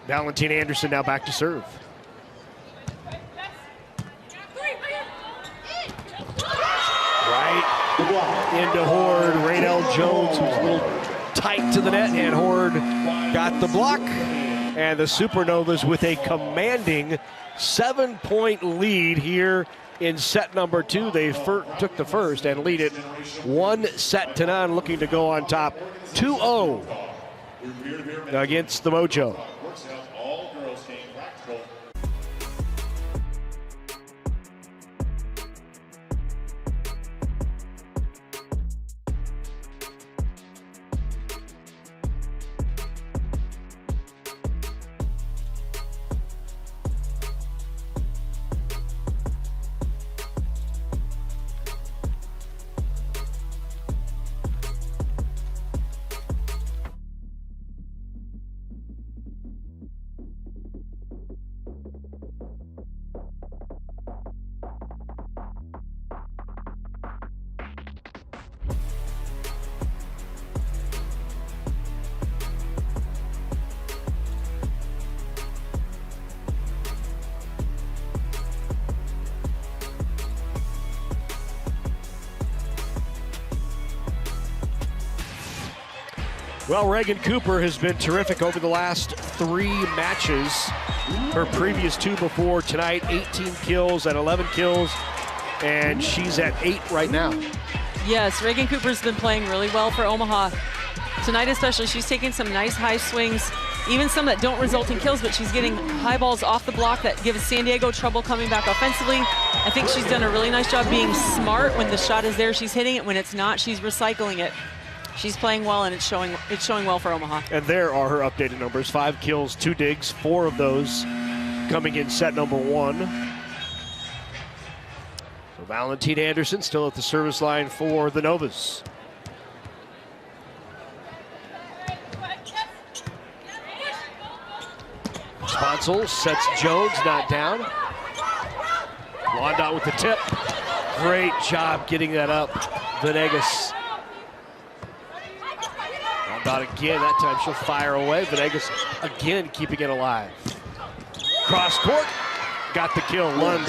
Valentin-Anderson now back to serve. Right into Horde. Raynell Jones, who's a little tight to the net, and Horde got the block. And the Supernovas with a commanding 7-point lead here in set number 2. They took the first and lead it 1-0, looking to go on top 2-0 against the Mojo. Well, Reagan Cooper has been terrific over the last 3 matches. Her previous 2 before tonight, 18 kills and 11 kills, and she's at 8 right now. Yes, Reagan Cooper's been playing really well for Omaha. Tonight especially, she's taking some nice high swings, even some that don't result in kills, but she's getting high balls off the block that gives San Diego trouble coming back offensively. I think she's done a really nice job being smart. When the shot is there, she's hitting it. When it's not, she's recycling it. She's playing well, and it's showing well for Omaha. And there are her updated numbers: 5 kills, 2 digs, 4 of those coming in set number 1. So Valentin-Anderson still at the service line for the Novas. Sponsel sets Jones, not down. Londot with the tip. Great job getting that up. Venegas. Londot again, that time she'll fire away. Venegas again keeping it alive. Cross court, got the kill, Lund.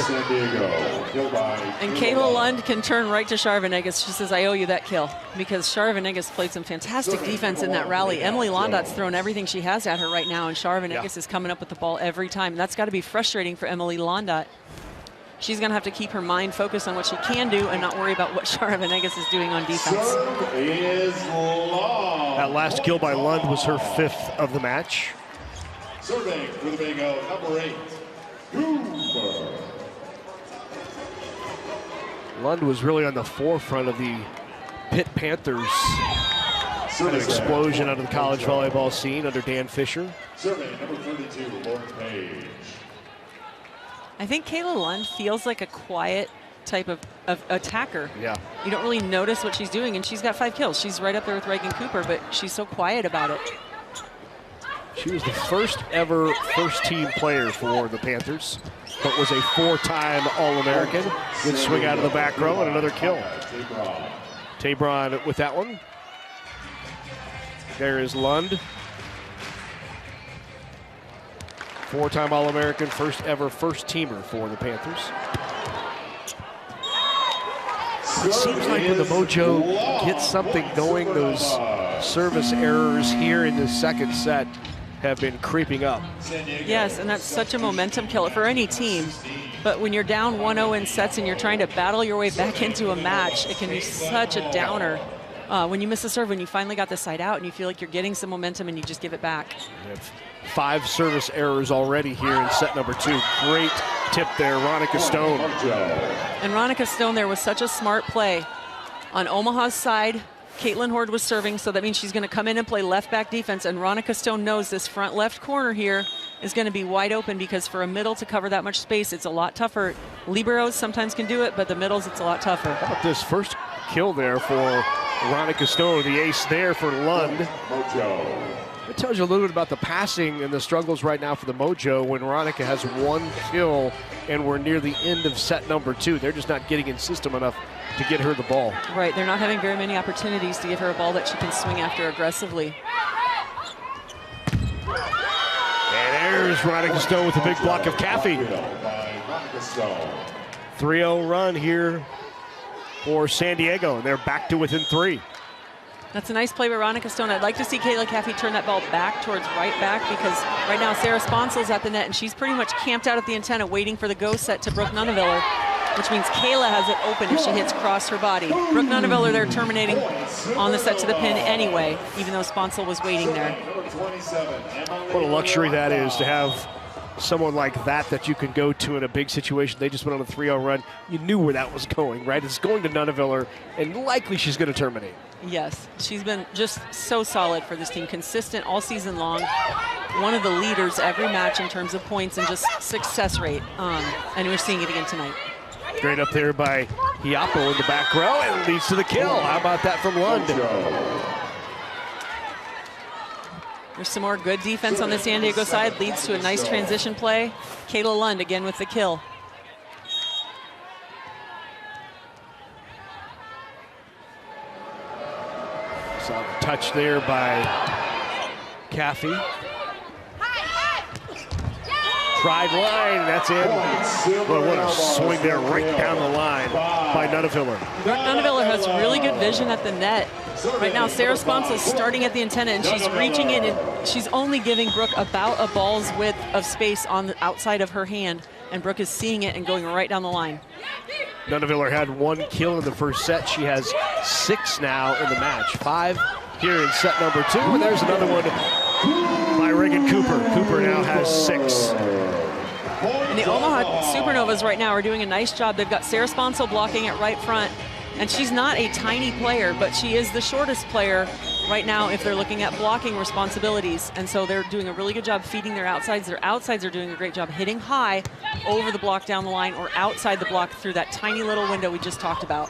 And Kayla Lund can turn right to Shara Venegas. She says, I owe you that kill, because Shara Venegas played some fantastic defense in that rally. Emily Londot's thrown everything she has at her right now, and Shara Venegas is coming up with the ball every time. And that's got to be frustrating for Emily Londot. She's going to have to keep her mind focused on what she can do and not worry about what Shara Venegas is doing on defense. That last kill by Lund was her 5th of the match. Serving for the bingo, number 8, Cooper. Lund was really on the forefront of the Pitt Panthers kind of explosion out of the college volleyball scene under Dan Fisher. Serving number 32, Lauren Page. I think Kayla Lund feels like a quiet type of attacker. Yeah. You don't really notice what she's doing, and she's got 5 kills. She's right up there with Reagan Cooper, but she's so quiet about it. She was the first ever first-team player for the Panthers, but was a 4-time All-American. Good swing out of the back row and another kill. Tabron with that one. There is Lund. 4-time All-American, first ever first-teamer for the Panthers. It seems like when the Mojo gets something going, those service errors here in the second set have been creeping up. Yes, and that's such a momentum killer for any team. But when you're down 1-0 in sets and you're trying to battle your way back into a match, it can be such a downer. when you miss a serve, when you finally got the side out and you feel like you're getting some momentum and you just give it back. We have 5 service errors already here in set number 2. Great tip there, Ronica Stone. And Ronica Stone there was such a smart play. On Omaha's side, Caitlin Horde was serving, so that means she's going to come in and play left back defense, and Ronica Stone knows this front left corner here is going to be wide open, because for a middle to cover that much space, it's a lot tougher. Liberos sometimes can do it, but the middles, it's a lot tougher. How about this first kill there for Ronica Stone, the ace there for Lund. It tells you a little bit about the passing and the struggles right now for the Mojo when Ronica has 1 kill and we're near the end of set number 2. They're just not getting in system enough to get her the ball. Right, they're not having very many opportunities to give her a ball that she can swing after aggressively. And there's Ronica Stone with a big block of Caffey. 3-0 run here for San Diego, and they're back to within 3. That's a nice play by Ronica Stone. I'd like to see Kayla Caffey turn that ball back towards right back, because right now Sarah Sponsel's at the net and she's pretty much camped out at the antenna waiting for the go set to Brooke Nunneveller, which means Kayla has it open if she hits cross her body. Brooke Nunneveller there terminating on the set to the pin anyway, even though Sponsel was waiting there. What a luxury that is to have someone like that you can go to in a big situation. They just went on a 3-0 run. You knew where that was going, right? It's going to Nunneveller, and likely she's going to terminate. Yes, she's been just so solid for this team, consistent all season long. One of the leaders every match in terms of points and just success rate, and we're seeing it again tonight. Great up there by Hiapo in the back row, and leads to the kill. How about that from Lund? There's some more good defense on the San Diego side, leads to a nice transition play. Kayla Lund again with the kill. Saw the touch there by Caffey. Tried line, that's in. Well, what a swing there right down the line by Nunneveller. Brooke Nunneveller has really good vision at the net. Right now, Sarah Sponsel's starting at the antenna, and she's reaching in, and she's only giving Brooke about a ball's width of space on the outside of her hand, and Brooke is seeing it and going right down the line. Nunneveller had 1 kill in the first set. She has 6 now in the match. 5 here in set number 2, and there's another one by Reagan Cooper. Cooper now has 6. And the Omaha Supernovas right now are doing a nice job. They've got Sarah Sponsel blocking it right front. And she's not a tiny player, but she is the shortest player right now if they're looking at blocking responsibilities. And so they're doing a really good job feeding their outsides. Their outsides are doing a great job hitting high over the block down the line or outside the block through that tiny little window we just talked about.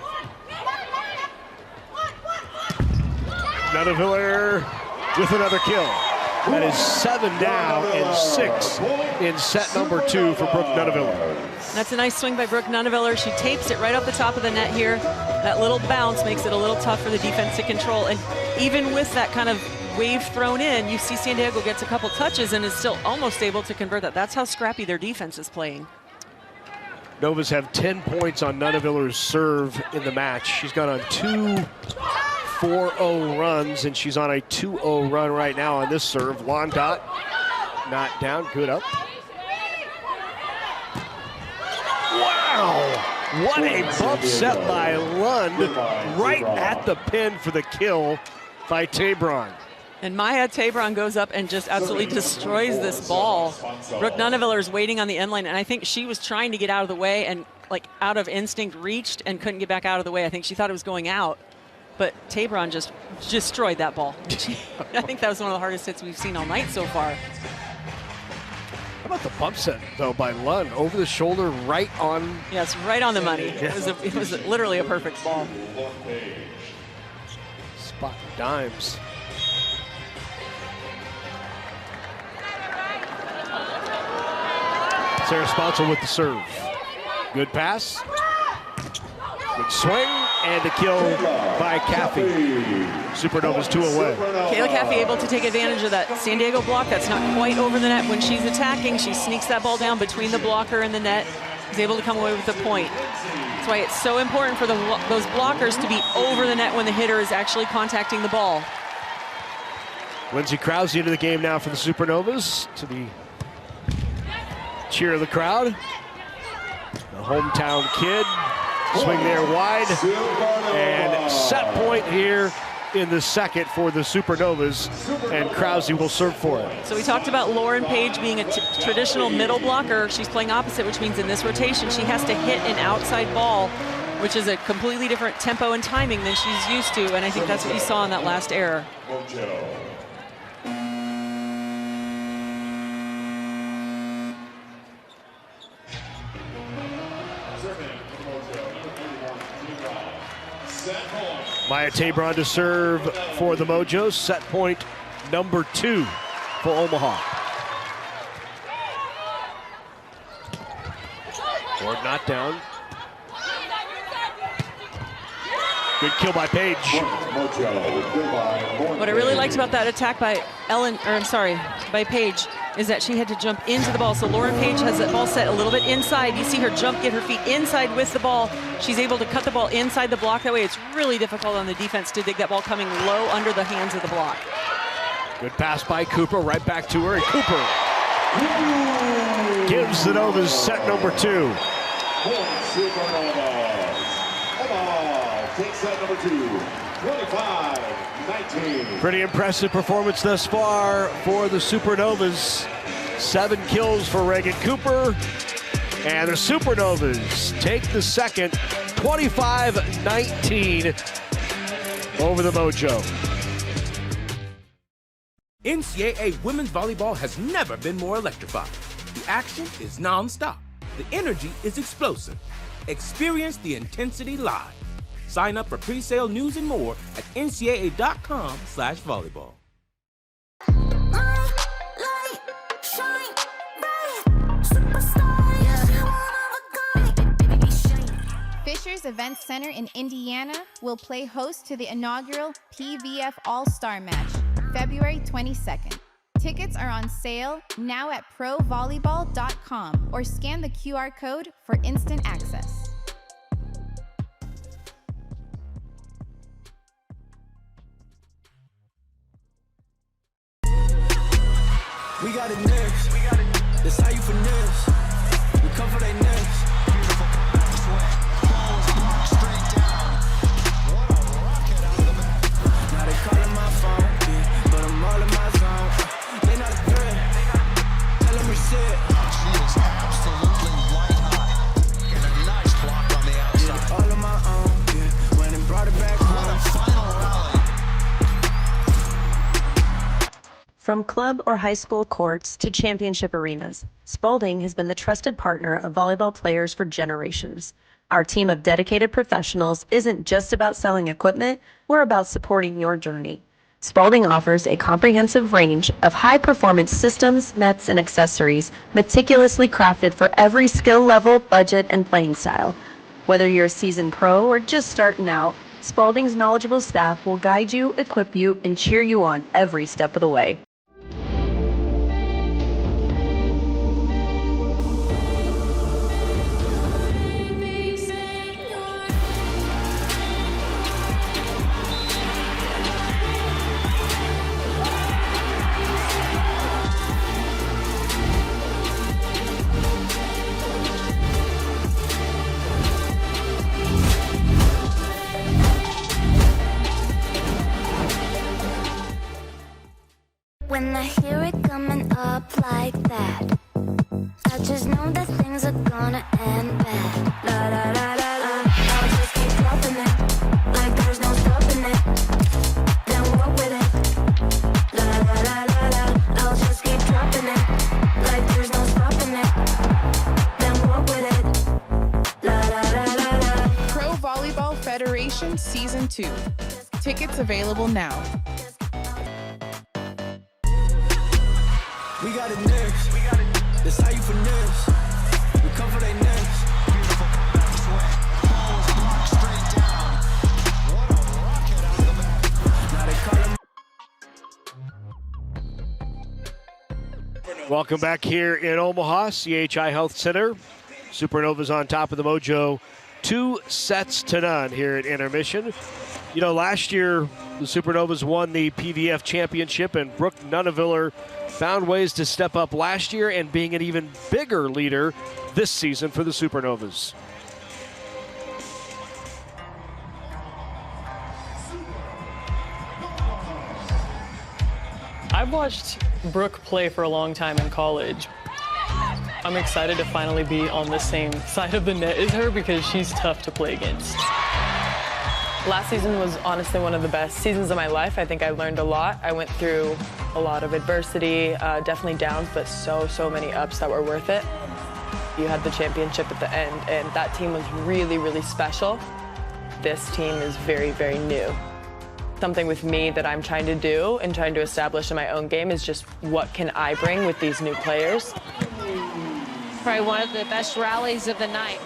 Nunneveller with another kill. That is 7 now and 6 in set number 2 for Brooke Nunneveller. That's a nice swing by Brooke Nunneveller. She tapes it right off the top of the net here. That little bounce makes it a little tough for the defense to control. And even with that kind of wave thrown in, you see San Diego gets a couple touches and is still almost able to convert that. That's how scrappy their defense is playing. Novas have 10 points on Nunneveller's serve in the match. She's gone on 2 4-0 runs, and she's on a 2-0 run right now on this serve. Londot not down, good up. Wow, what a bump set by Lund right at the pin for the kill by Tabron. And Maya Tabron goes up and just absolutely destroys this ball. Brooke Nunneveller is waiting on the end line, and I think she was trying to get out of the way and, like, out of instinct reached and couldn't get back out of the way. I think she thought it was going out. But Tabron just destroyed that ball. I think that was one of the hardest hits we've seen all night so far. How about the bump set, though, by Lund? Over the shoulder, right on. Yes, right on the money. It was literally a perfect ball. Spot dimes. Sarah Sponsel with the serve. Good pass. Good swing, and a kill by Caffey. Supernovas 2 away. Kayla Caffey able to take advantage of that San Diego block. That's not quite over the net. When she's attacking, she sneaks that ball down between the blocker and the net. Is able to come away with the point. That's why it's so important for those blockers to be over the net when the hitter is actually contacting the ball. Lindsay Krause into the game now for the Supernovas, to the cheer of the crowd. The hometown kid Swing there wide, and set point here in the second for the Supernovas, and Krause will serve for it. So we talked about Lauren Page being a traditional middle blocker. She's playing opposite, which means in this rotation she has to hit an outside ball, which is a completely different tempo and timing than she's used to, and I think that's what you saw in that last error. Maya Tabron to serve for the Mojo. Set point number 2 for Omaha. Board not down. Good kill by Page. What I really liked about that attack by by Page is that she had to jump into the ball. So Lauren Page has that ball set a little bit inside. You see her jump, get her feet inside with the ball. She's able to cut the ball inside the block. That way it's really difficult on the defense to dig that ball coming low under the hands of the block. Good pass by Cooper, right back to her, and Cooper gives the Novas set number 2. Take set number 2, 25-19. Pretty impressive performance thus far for the Supernovas. 7 kills for Reagan Cooper. And the Supernovas take the second, 25-19 over the Mojo. NCAA women's volleyball has never been more electrifying. The action is non-stop. The energy is explosive. Experience the intensity live. Sign up for pre-sale news and more at ncaa.com/volleyball. Fisher's Event Center in Indiana will play host to the inaugural PVF All-Star Match, February 22nd. Tickets are on sale now at provolleyball.com or scan the QR code for instant access. We got it next. That's how you finesse. We come for they next. Beautiful swing. Straight down. What a rocket out of the back. Now they calling my phone, yeah, but I'm all in my zone. They not a threat. Tell them reset. She is absolutely white hot. And a nice block on the outside. Yeah, all on my own, yeah. Went and brought it back home. What a final rally. From club or high school courts to championship arenas, Spalding has been the trusted partner of volleyball players for generations. Our team of dedicated professionals isn't just about selling equipment, we're about supporting your journey. Spalding offers a comprehensive range of high-performance systems, nets, and accessories meticulously crafted for every skill level, budget, and playing style. Whether you're a seasoned pro or just starting out, Spalding's knowledgeable staff will guide you, equip you, and cheer you on every step of the way. When I hear it coming up like that, I just know that things are gonna end bad. La la la la la, I'll just keep dropping it, like there's no stopping it. Then walk with it. La la la la la, I'll just keep dropping it, like there's no stopping it. Then walk with it. La la la la la. Pro Volleyball Federation Season 2. Tickets available now. We got it next. That's how you finesse. We come for they next. Beautiful swing. Straight down. What a rocket out of the back. Now they call him. Welcome back here in Omaha, CHI Health Center. Supernovas on top of the Mojo, 2-0 here at intermission. You know, last year the Supernovas won the PVF championship, and Brooke Nunneviller found ways to step up last year and being an even bigger leader this season for the Supernovas. I've watched Brooke play for a long time in college. I'm excited to finally be on the same side of the net as her because she's tough to play against. Last season was honestly one of the best seasons of my life. I think I learned a lot. I went through a lot of adversity, definitely downs, but so many ups that were worth it. You had the championship at the end, and that team was really special. This team is very new. Something with me that I'm trying to do and trying to establish in my own game is just what can I bring with these new players. Probably one of the best rallies of the night.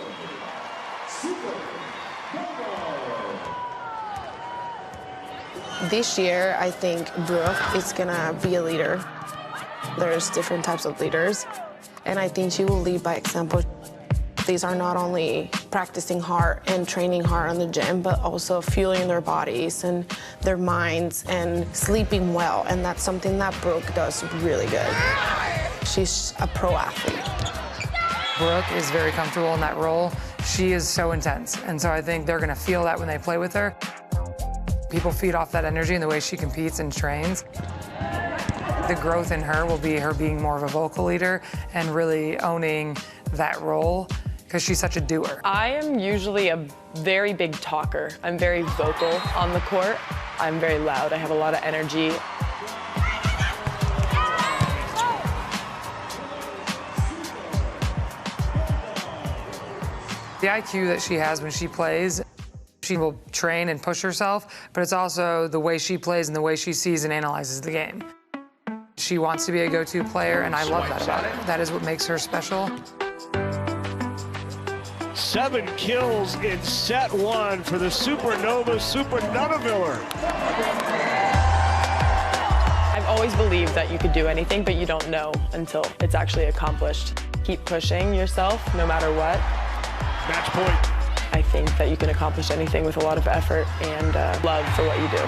This year, I think Brooke is gonna be a leader. There's different types of leaders, and I think she will lead by example. These are not only practicing hard and training hard on the gym, but also fueling their bodies and their minds and sleeping well, and that's something that Brooke does really good. She's a pro athlete. Brooke is very comfortable in that role. She is so intense, and so I think they're gonna feel that when they play with her. People feed off that energy and the way she competes and trains. The growth in her will be her being more of a vocal leader and really owning that role because she's such a doer. I am usually a very big talker. I'm very vocal on the court. I'm very loud. I have a lot of energy. The IQ that she has when she plays, she will train and push herself, but it's also the way she plays and the way she sees and analyzes the game. She wants to be a go-to player, and I love that about her. That is what makes her special. 7 kills in set 1 for the Supernovas, Supernunaviller. I've always believed that you could do anything, but you don't know until it's actually accomplished. Keep pushing yourself no matter what. Match point. I think that you can accomplish anything with a lot of effort and love for what you do.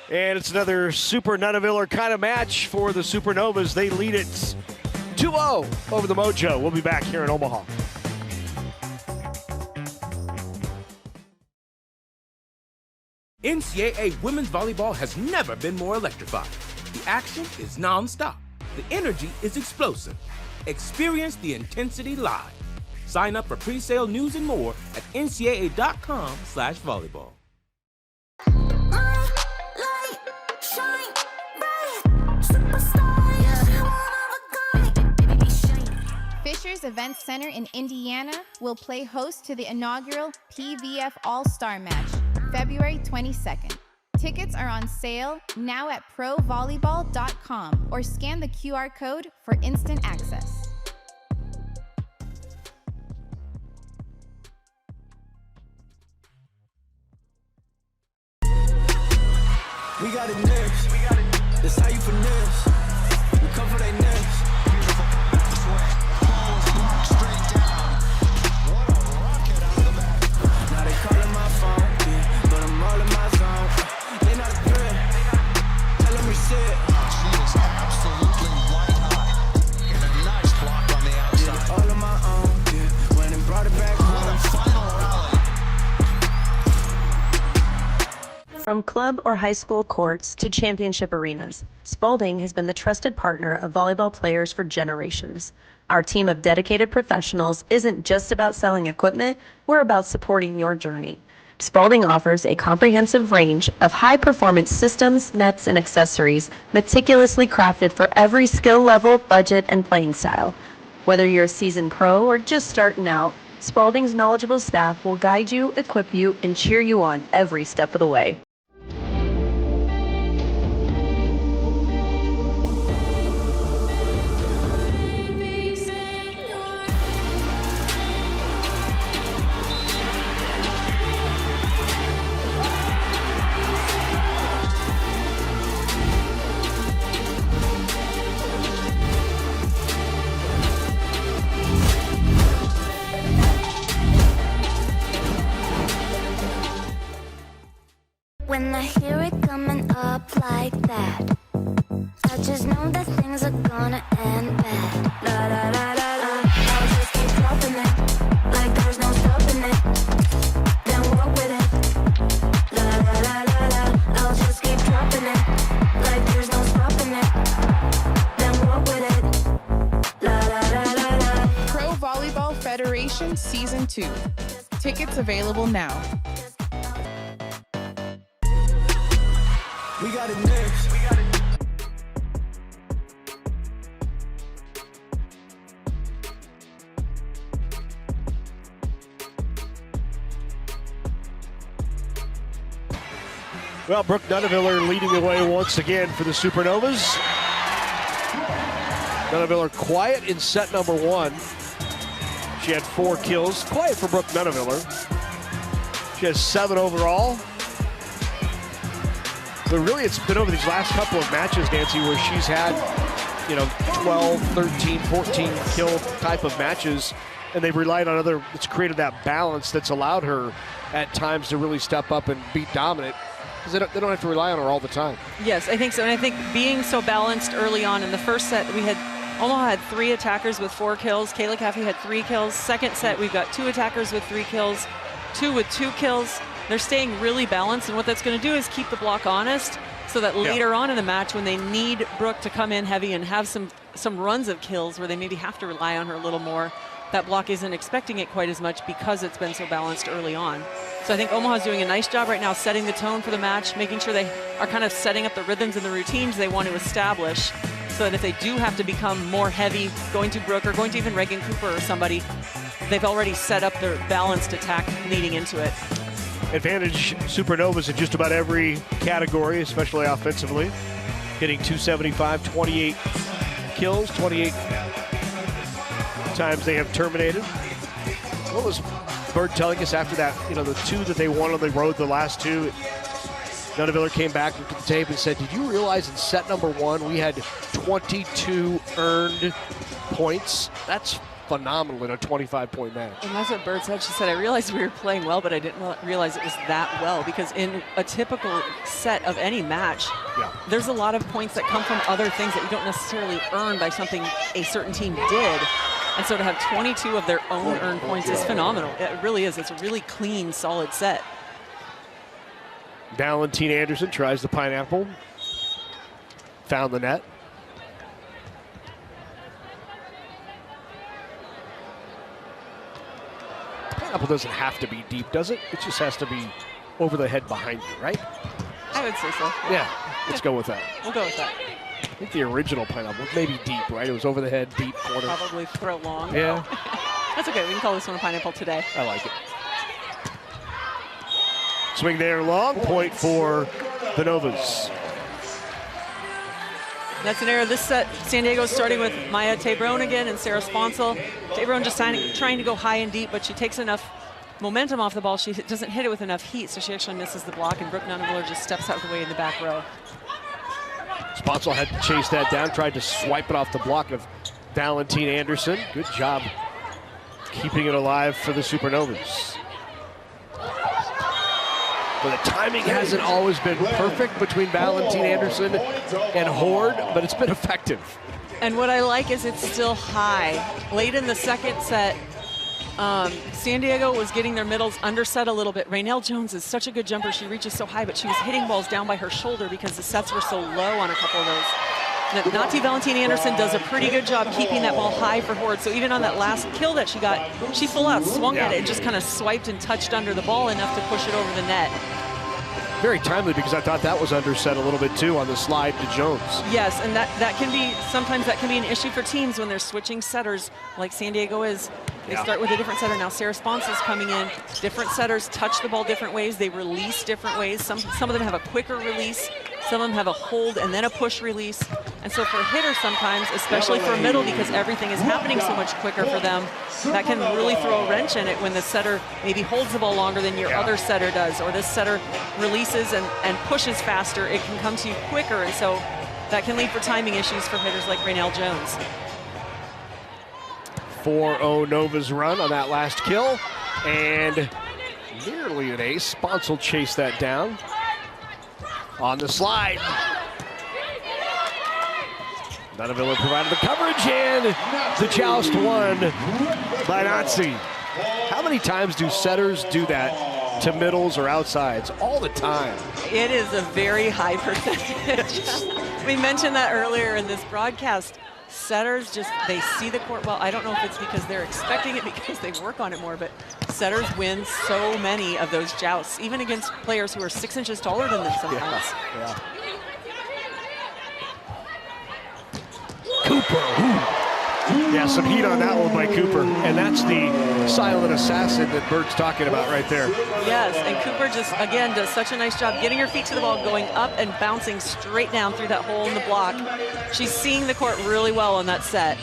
And it's another Supernunaviller kind of match for the Supernovas. They lead it 2-0 over the Mojo. We'll be back here in Omaha. NCAA women's volleyball has never been more electrifying. The action is non-stop. The energy is explosive. Experience the intensity live. Sign up for pre-sale news and more at ncaa.com/volleyball. Fisher's Event Center in Indiana will play host to the inaugural PVF All-Star Match, February 22nd. Tickets are on sale now at provolleyball.com or scan the QR code for instant access. We got it next. That's how you finesse. We come for they next. Beautiful swing. Pulls block straight down. What a rocket out of the back. Now they calling my phone, yeah, but I'm all in my zone. They not a threat. Tell them reset. She is absolutely white hot. And a nice block on the outside. Yeah, all on my own, yeah. Went and brought it back home. What a final rally. From club or high school courts to championship arenas, Spalding has been the trusted partner of volleyball players for generations. Our team of dedicated professionals isn't just about selling equipment, we're about supporting your journey. Spalding offers a comprehensive range of high-performance systems, nets, and accessories meticulously crafted for every skill level, budget, and playing style. Whether you're a seasoned pro or just starting out, Spalding's knowledgeable staff will guide you, equip you, and cheer you on every step of the way. When I hear it coming up like that, I just know that things are gonna end bad. Federation Season 2. Tickets available now. We got it next. Well, Brooke Nunneviller leading the way once again for the Supernovas. Nunneviller quiet in set number 1. She had 4 kills. Quiet for Brooke Nunneviller. She has 7 overall. But really, it's been over these last couple of matches, Nancy, where she's had, 12, 13, 14 kill type of matches, and they've relied on other, it's created that balance that's allowed her at times to really step up and be dominant, because they don't have to rely on her all the time. Yes, I think so, and I think being so balanced early on in the first set, Omaha had 3 attackers with 4 kills. Kayla Caffey had 3 kills. Second set, we've got 2 attackers with 3 kills, 2 with 2 kills. They're staying really balanced, and what that's going to do is keep the block honest, so that later on in the match, when they need Brooke to come in heavy and have some runs of kills where they maybe have to rely on her a little more, that block isn't expecting it quite as much because it's been so balanced early on. So I think Omaha's doing a nice job right now setting the tone for the match, making sure they are kind of setting up the rhythms and the routines they want to establish, so that if they do have to become more heavy, going to Brooke or going to even Reagan Cooper or somebody, they've already set up their balanced attack leading into it. Advantage Supernovas in just about every category, especially offensively. Hitting .275, 28 kills, 28 times they have terminated. What was Bird telling us after that, the 2 that they won on the road, the last 2, Nunneviller came back, looked at the tape and said, did you realize in set number 1 we had 22 earned points? That's phenomenal in a 25-point match. And that's what Bird said. She said, I realized we were playing well, but I didn't realize it was that well, because in a typical set of any match, there's a lot of points that come from other things that you don't necessarily earn by something a certain team did. And so to have 22 of their own earned points is phenomenal. It really is. It's a really clean, solid set. Valentine Anderson tries the pineapple. Found the net. Pineapple doesn't have to be deep, does it? It just has to be over the head behind you, right? I would say so. Yeah, let's go with that. We'll go with that. I think the original pineapple was maybe deep, right? It was over the head, deep corner. Probably throw long. Yeah. That's okay. We can call this one a pineapple today. I like it. Swing there long, point for the Novas. That's an error. This set, San Diego starting with Maya Tebron again and Sarah Sponsel. Tebron just trying to go high and deep, but she takes enough momentum off the ball. She doesn't hit it with enough heat, so she actually misses the block, and Brooke Nunneviller just steps out of the way in the back row. Sponsel had to chase that down, tried to swipe it off the block of Valentine Anderson. Good job keeping it alive for the Supernovas. But the timing hasn't always been perfect between Valentine Anderson and Horde, but it's been effective. And what I like is it's still high. Late in the second set, San Diego was getting their middles underset a little bit. Raynell Jones is such a good jumper. She reaches so high, but she was hitting balls down by her shoulder because the sets were so low on a couple of those. Nati Valentine Anderson does a pretty good job keeping that ball high for Horde. So even on that last kill that she got, she full out swung at it and just kind of swiped and touched under the ball enough to push it over the net. Very timely, because I thought that was underset a little bit too on the slide to Jones. Yes, and that can be, sometimes that can be an issue for teams when they're switching setters like San Diego is. They start with a different setter. Now Sarah Spons is coming in. Different setters touch the ball different ways. They release different ways. Some of them have a quicker release. Some of them have a hold and then a push release. And so for a hitter sometimes, especially for a middle, because everything is happening so much quicker for them, that can really throw a wrench in it when the setter maybe holds the ball longer than your other setter does, or this setter releases and pushes faster. It can come to you quicker, and so that can lead for timing issues for hitters like Raynell Jones. 4-0 Novas run on that last kill, and nearly an ace. Sponsel chased that down on the slide. Nunneviller provided the coverage, and the joust won by Nazi. How many times do setters do that to middles or outsides? All the time. It is a very high percentage. We mentioned that earlier in this broadcast. Setters just, they see the court well. I don't know if it's because they're expecting it because they work on it more, but setters win so many of those jousts, even against players who are 6 inches taller than them sometimes. Yeah. Cooper. Yeah, some heat on that one by Cooper. And that's the silent assassin that Bert's talking about right there. Yes, and Cooper just, again, does such a nice job getting her feet to the ball, going up and bouncing straight down through that hole in the block. She's seeing the court really well on that set.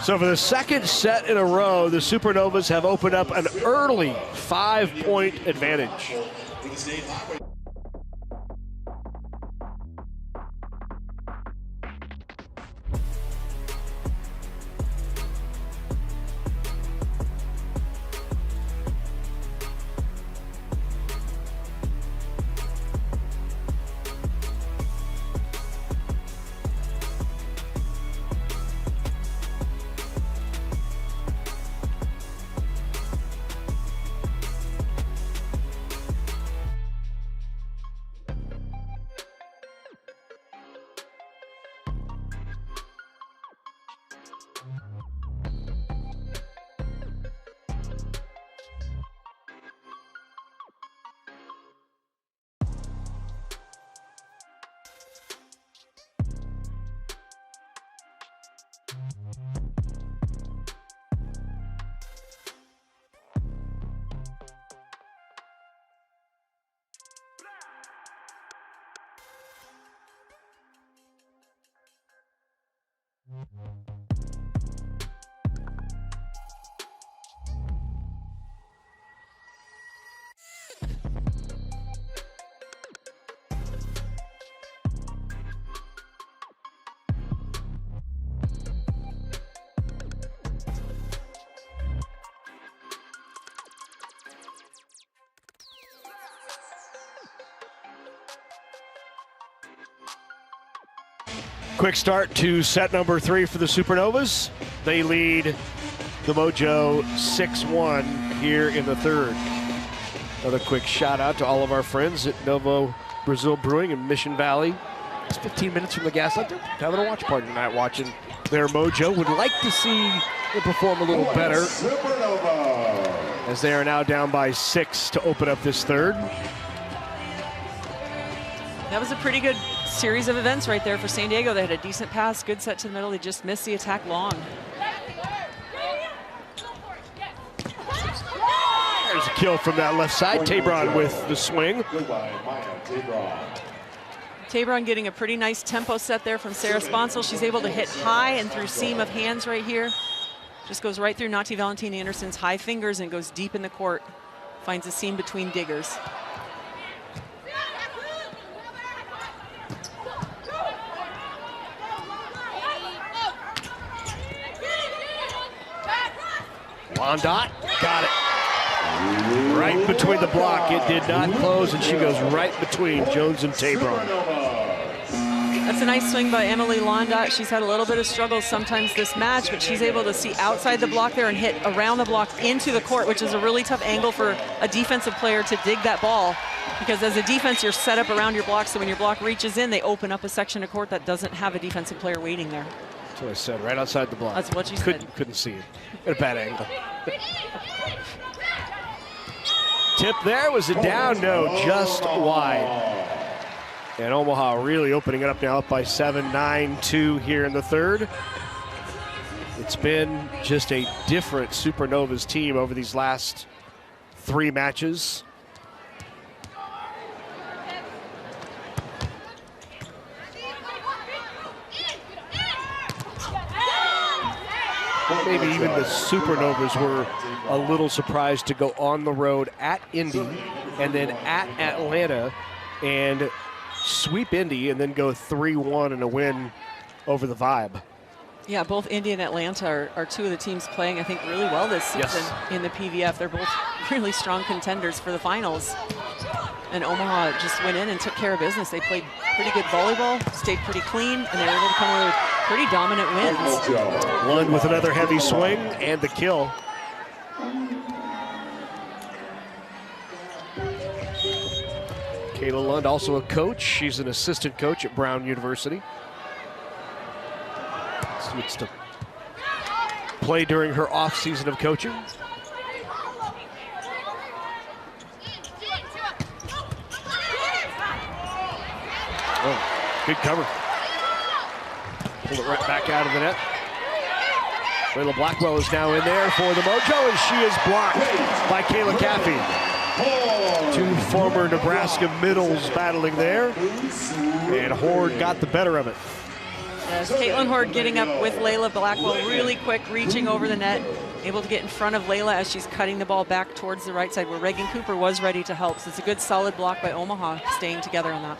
So for the second set in a row, the Supernovas have opened up an early 5-point advantage. Quick start to set number 3 for the Supernovas. They lead the Mojo 6-1 here in the third. Another quick shout out to all of our friends at Novo Brazil Brewing in Mission Valley. It's 15 minutes from the gas out there. Having a watch party tonight watching their Mojo. Would like to see them perform a little better as they are now down by 6 to open up this third. That was a pretty good series of events right there for San Diego. They had a decent pass, good set to the middle. They just missed the attack long. There's a kill from that left side. Tabron with the swing. Tabron getting a pretty nice tempo set there from Sarah Sponsel. She's able to hit high and through seam of hands right here. Just goes right through Nati Valentin Anderson's high fingers and goes deep in the court. Finds a seam between diggers. Londot got it. Right between the block. It did not close, and she goes right between Jones and Tabron. That's a nice swing by Emily Londot. She's had a little bit of struggles sometimes this match, but she's able to see outside the block there and hit around the block into the court, which is a really tough angle for a defensive player to dig that ball. Because as a defense, you're set up around your block, so when your block reaches in, they open up a section of court that doesn't have a defensive player waiting there. That's what I said, right outside the block. That's what you said. Couldn't see it. At a bad angle. Tip there, was it down? No, just wide. And Omaha really opening it up now, up by 7, 9-2 here in the third. It's been just a different Supernovas team over these last 3 matches. Maybe even the Supernovas were a little surprised to go on the road at Indy and then at Atlanta and sweep Indy and then go 3-1 in a win over the Vibe. Yeah, both Indy and Atlanta are 2 of the teams playing, I think, really well this season in the PVF. They're both really strong contenders for the finals. And Omaha just went in and took care of business. They played pretty good volleyball, stayed pretty clean, and they were able to come away with pretty dominant wins. Lund with another heavy swing and the kill. Kayla Lund, also a coach. She's an assistant coach at Brown University. gets to play during her off season of coaching. Oh, good cover. Pull it right back out of the net. Layla Blackwell is now in there for the Mojo, and she is blocked by Kayla Caffey. Two former Nebraska middles battling there, and Horde got the better of it. Yes, Caitlin Horde getting up with Layla Blackwell really quick, reaching over the net, able to get in front of Layla as she's cutting the ball back towards the right side where Reagan Cooper was ready to help. So it's a good solid block by Omaha, staying together on that.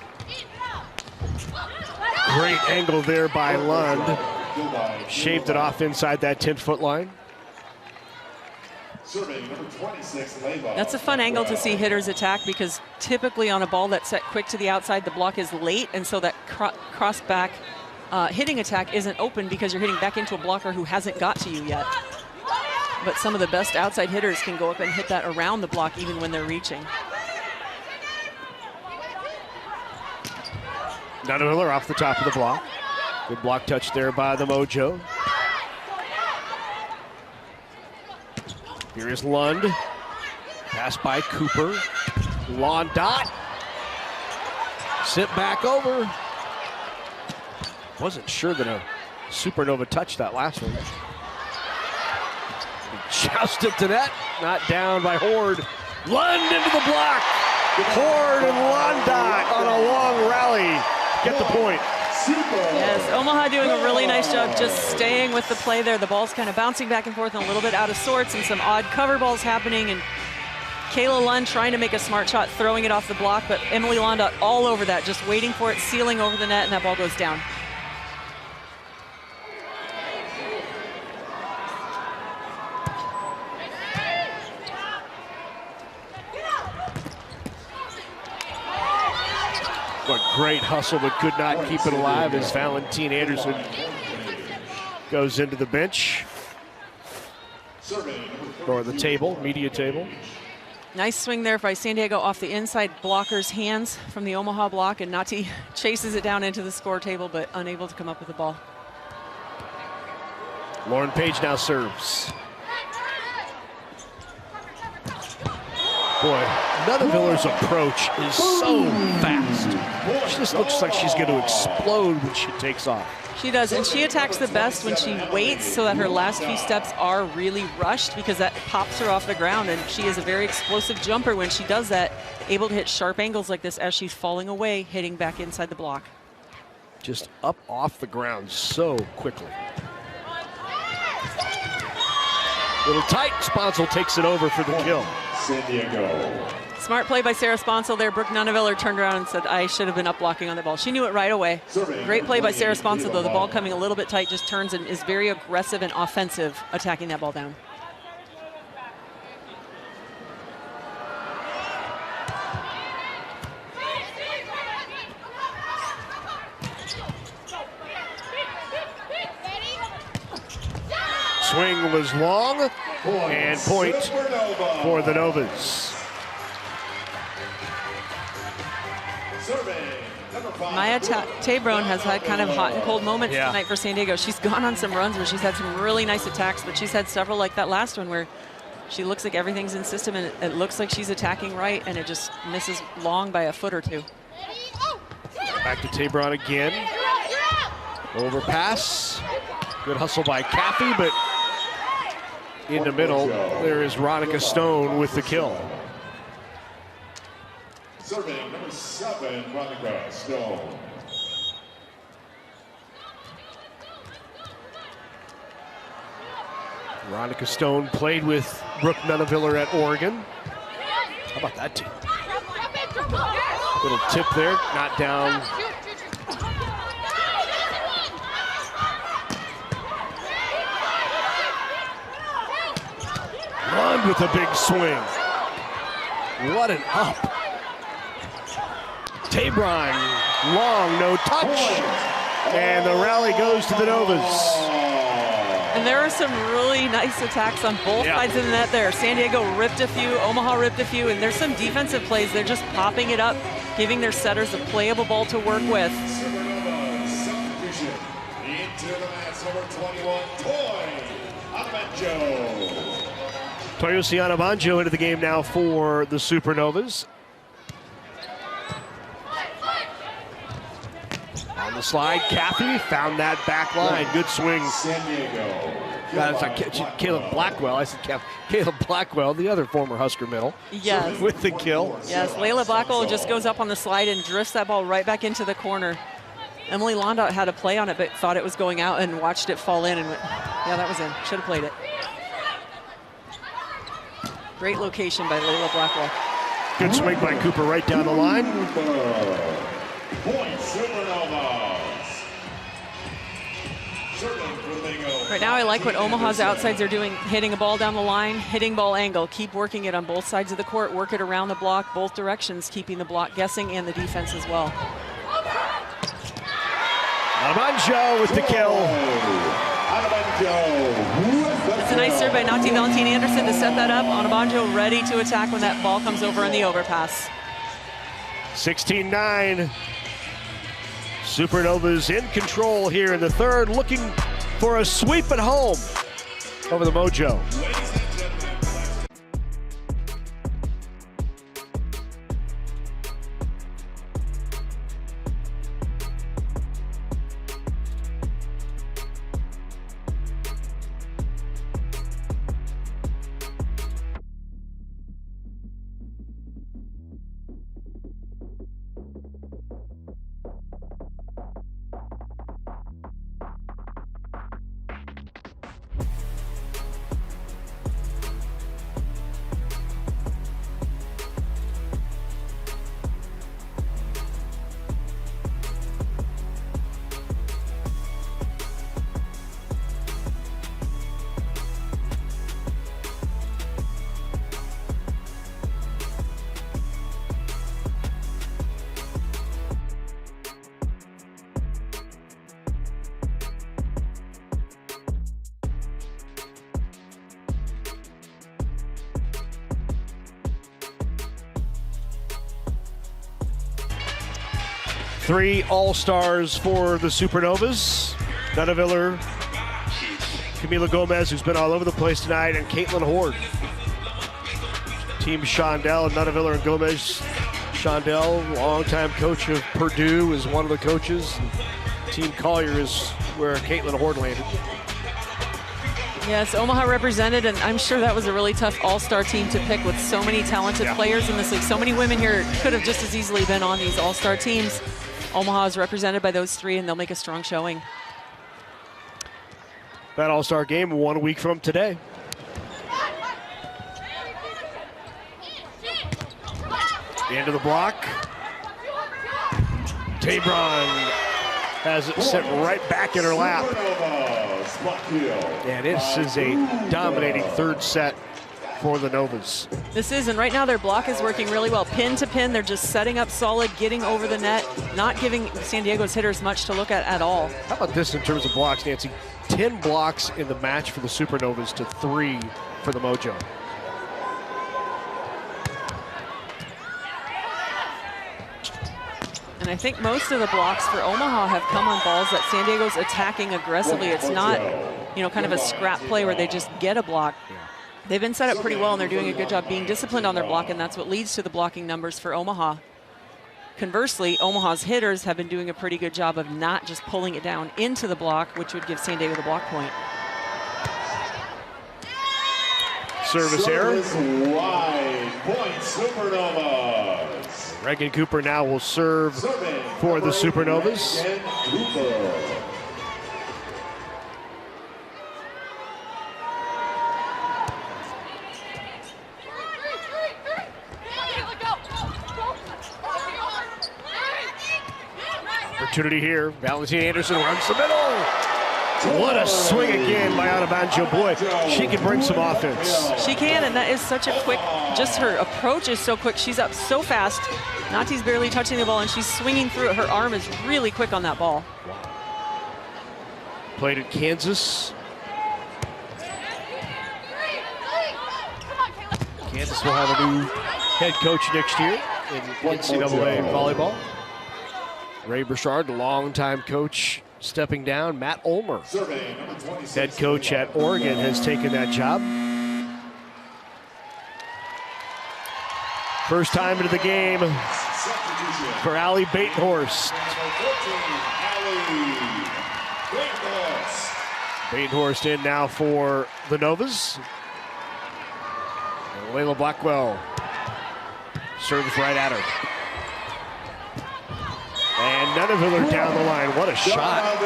Great angle there by Lund. Shaved it off inside that 10-foot line. That's a fun angle to see hitters attack, because typically on a ball that's set quick to the outside, the block is late, and so that cross back hitting attack isn't open because you're hitting back into a blocker who hasn't got to you yet. But some of the best outside hitters can go up and hit that around the block even when they're reaching. Miller off the top of the block. Good block touch there by the Mojo. Here is Lund. Pass by Cooper. Lawn dot. Sit back over. Wasn't sure that a Supernova touched that last one. Jousted to net. Not down by Horde. Lund into the block. Horde and Lundot on a long rally. Get the point. Yes, Omaha doing a really nice job just staying with the play there. The ball's kind of bouncing back and forth and a little bit out of sorts, and some odd cover balls happening, and Kayla Lund trying to make a smart shot, throwing it off the block, but Emily Londot all over that, just waiting for it, sealing over the net, and that ball goes down. What great hustle, but could not keep it alive as Valentine Anderson goes into the bench. Or the table, media table. Nice swing there by San Diego off the inside blocker's hands from the Omaha block, and Nati chases it down into the score table, but unable to come up with the ball. Lauren Page now serves. Boy, Nunneviller's approach is so fast. She just looks like she's going to explode when she takes off. She does, and she attacks the best when she waits so that her last few steps are really rushed, because that pops her off the ground, and she is a very explosive jumper when she does that, able to hit sharp angles like this as she's falling away, hitting back inside the block. Just up off the ground so quickly. Little tight, Sponsel takes it over for the kill. San Diego. Smart play by Sarah Sponsel there. Brooke Nunneviller turned around and said, I should have been up blocking on the ball. She knew it right away. Great play by Sarah Sponsel, though. The ball coming a little bit tight, just turns and is very aggressive and offensive, attacking that ball down. Swing was long, and point for the Novas. Maya Tabrone has had kind of hot and cold moments tonight for San Diego. She's gone on some runs where she's had some really nice attacks, but she's had several like that last one where she looks like everything's in system, and it looks like she's attacking right, and it just misses long by a foot or two. Back to Tabrone again. Overpass. Good hustle by Caffey, but in the middle, there is Ronica Stone with the kill. Serving number 7, Ronica Stone. Ronica Stone played with Brooke Nunneviller at Oregon. How about that team? Little tip there, not down. Lund with a big swing. What an up. Tabrone, long, no touch. And the rally goes to the Novas. And there are some really nice attacks on both sides of the net there. San Diego ripped a few, Omaha ripped a few, and there's some defensive plays. They're just popping it up, giving their setters a playable ball to work with. to the match, number 21, Toy Anabanjo. Toyosi Anabanjo into the game now for the Supernovas. On the slide, Kathy found that back line. Good swing. San Diego. Caleb Blackwell. I said Caleb Blackwell, the other former Husker middle. Yes. With the kill. Yes, Layla Blackwell just goes up on the slide and drifts that ball right back into the corner. Emily Londa had a play on it, but thought it was going out and watched it fall in and went, yeah, that was in. Should have played it. Great location by Layla Blackwell. Good swing by Cooper right down the line. Point Supernovas. Right now I like what Omaha's outsides are doing, hitting a ball down the line, hitting ball angle. Keep working it on both sides of the court, work it around the block, both directions, keeping the block guessing and the defense as well. Anabanjo with the kill. It's a nice serve by Nati Valentine Anderson to set that up. Anabanjo ready to attack when that ball comes over in the overpass. 16-9. Supernovas in control here in the third, looking for a sweep at home over the Mojo. Three All-Stars for the Supernovas. Nunaviller, Camila Gomez, who's been all over the place tonight, and Caitlin Horde. Team Shondell, Nunaviller and Gomez. Shondell, longtime coach of Purdue, is one of the coaches. Team Collier is where Caitlin Horde landed. Yes, Omaha represented, and I'm sure that was a really tough all-star team to pick with so many talented players in this league. So many women here could have just as easily been on these all-star teams. Omaha is represented by those three, and they'll make a strong showing. That All-Star game 1 week from today. Into the block. Tabron has it set right back in her lap. And this is a dominating third set for the Novas. This is, and right now their block is working really well. Pin to pin, they're just setting up solid, getting over the net, not giving San Diego's hitters much to look at all. How about this in terms of blocks, Nancy? 10 blocks in the match for the Supernovas to 3 for the Mojo. And I think most of the blocks for Omaha have come on balls that San Diego's attacking aggressively. It's not, you know, kind of a scrap play where they just get a block. They've been set up pretty well, and they're doing a good job being disciplined on their block, and that's what leads to the blocking numbers for Omaha. Conversely, Omaha's hitters have been doing a pretty good job of not just pulling it down into the block, which would give San Diego the block point. Service error. Wide point Supernovas. Reagan Cooper now will serve for the Supernovas. Opportunity here. Valentine Anderson runs the middle. What a swing again by Anabanjo. Boy, she can bring some offense. She can, and that is such a quick, just her approach is so quick. She's up so fast. Nati's barely touching the ball, and she's swinging through it. Her arm is really quick on that ball. Played at Kansas. Kansas will have a new head coach next year in NCAA volleyball. Ray Burchard, longtime coach stepping down. Matt Ulmer, Survey number 26. head coach at Oregon, has taken that job. First time into the game Substitution. for Allie Batenhorst. Number 14, Allie Batenhorst. Batenhorst in now for the Novas. And Layla Blackwell serves right at her. And Nuneviller down the line. What a shot.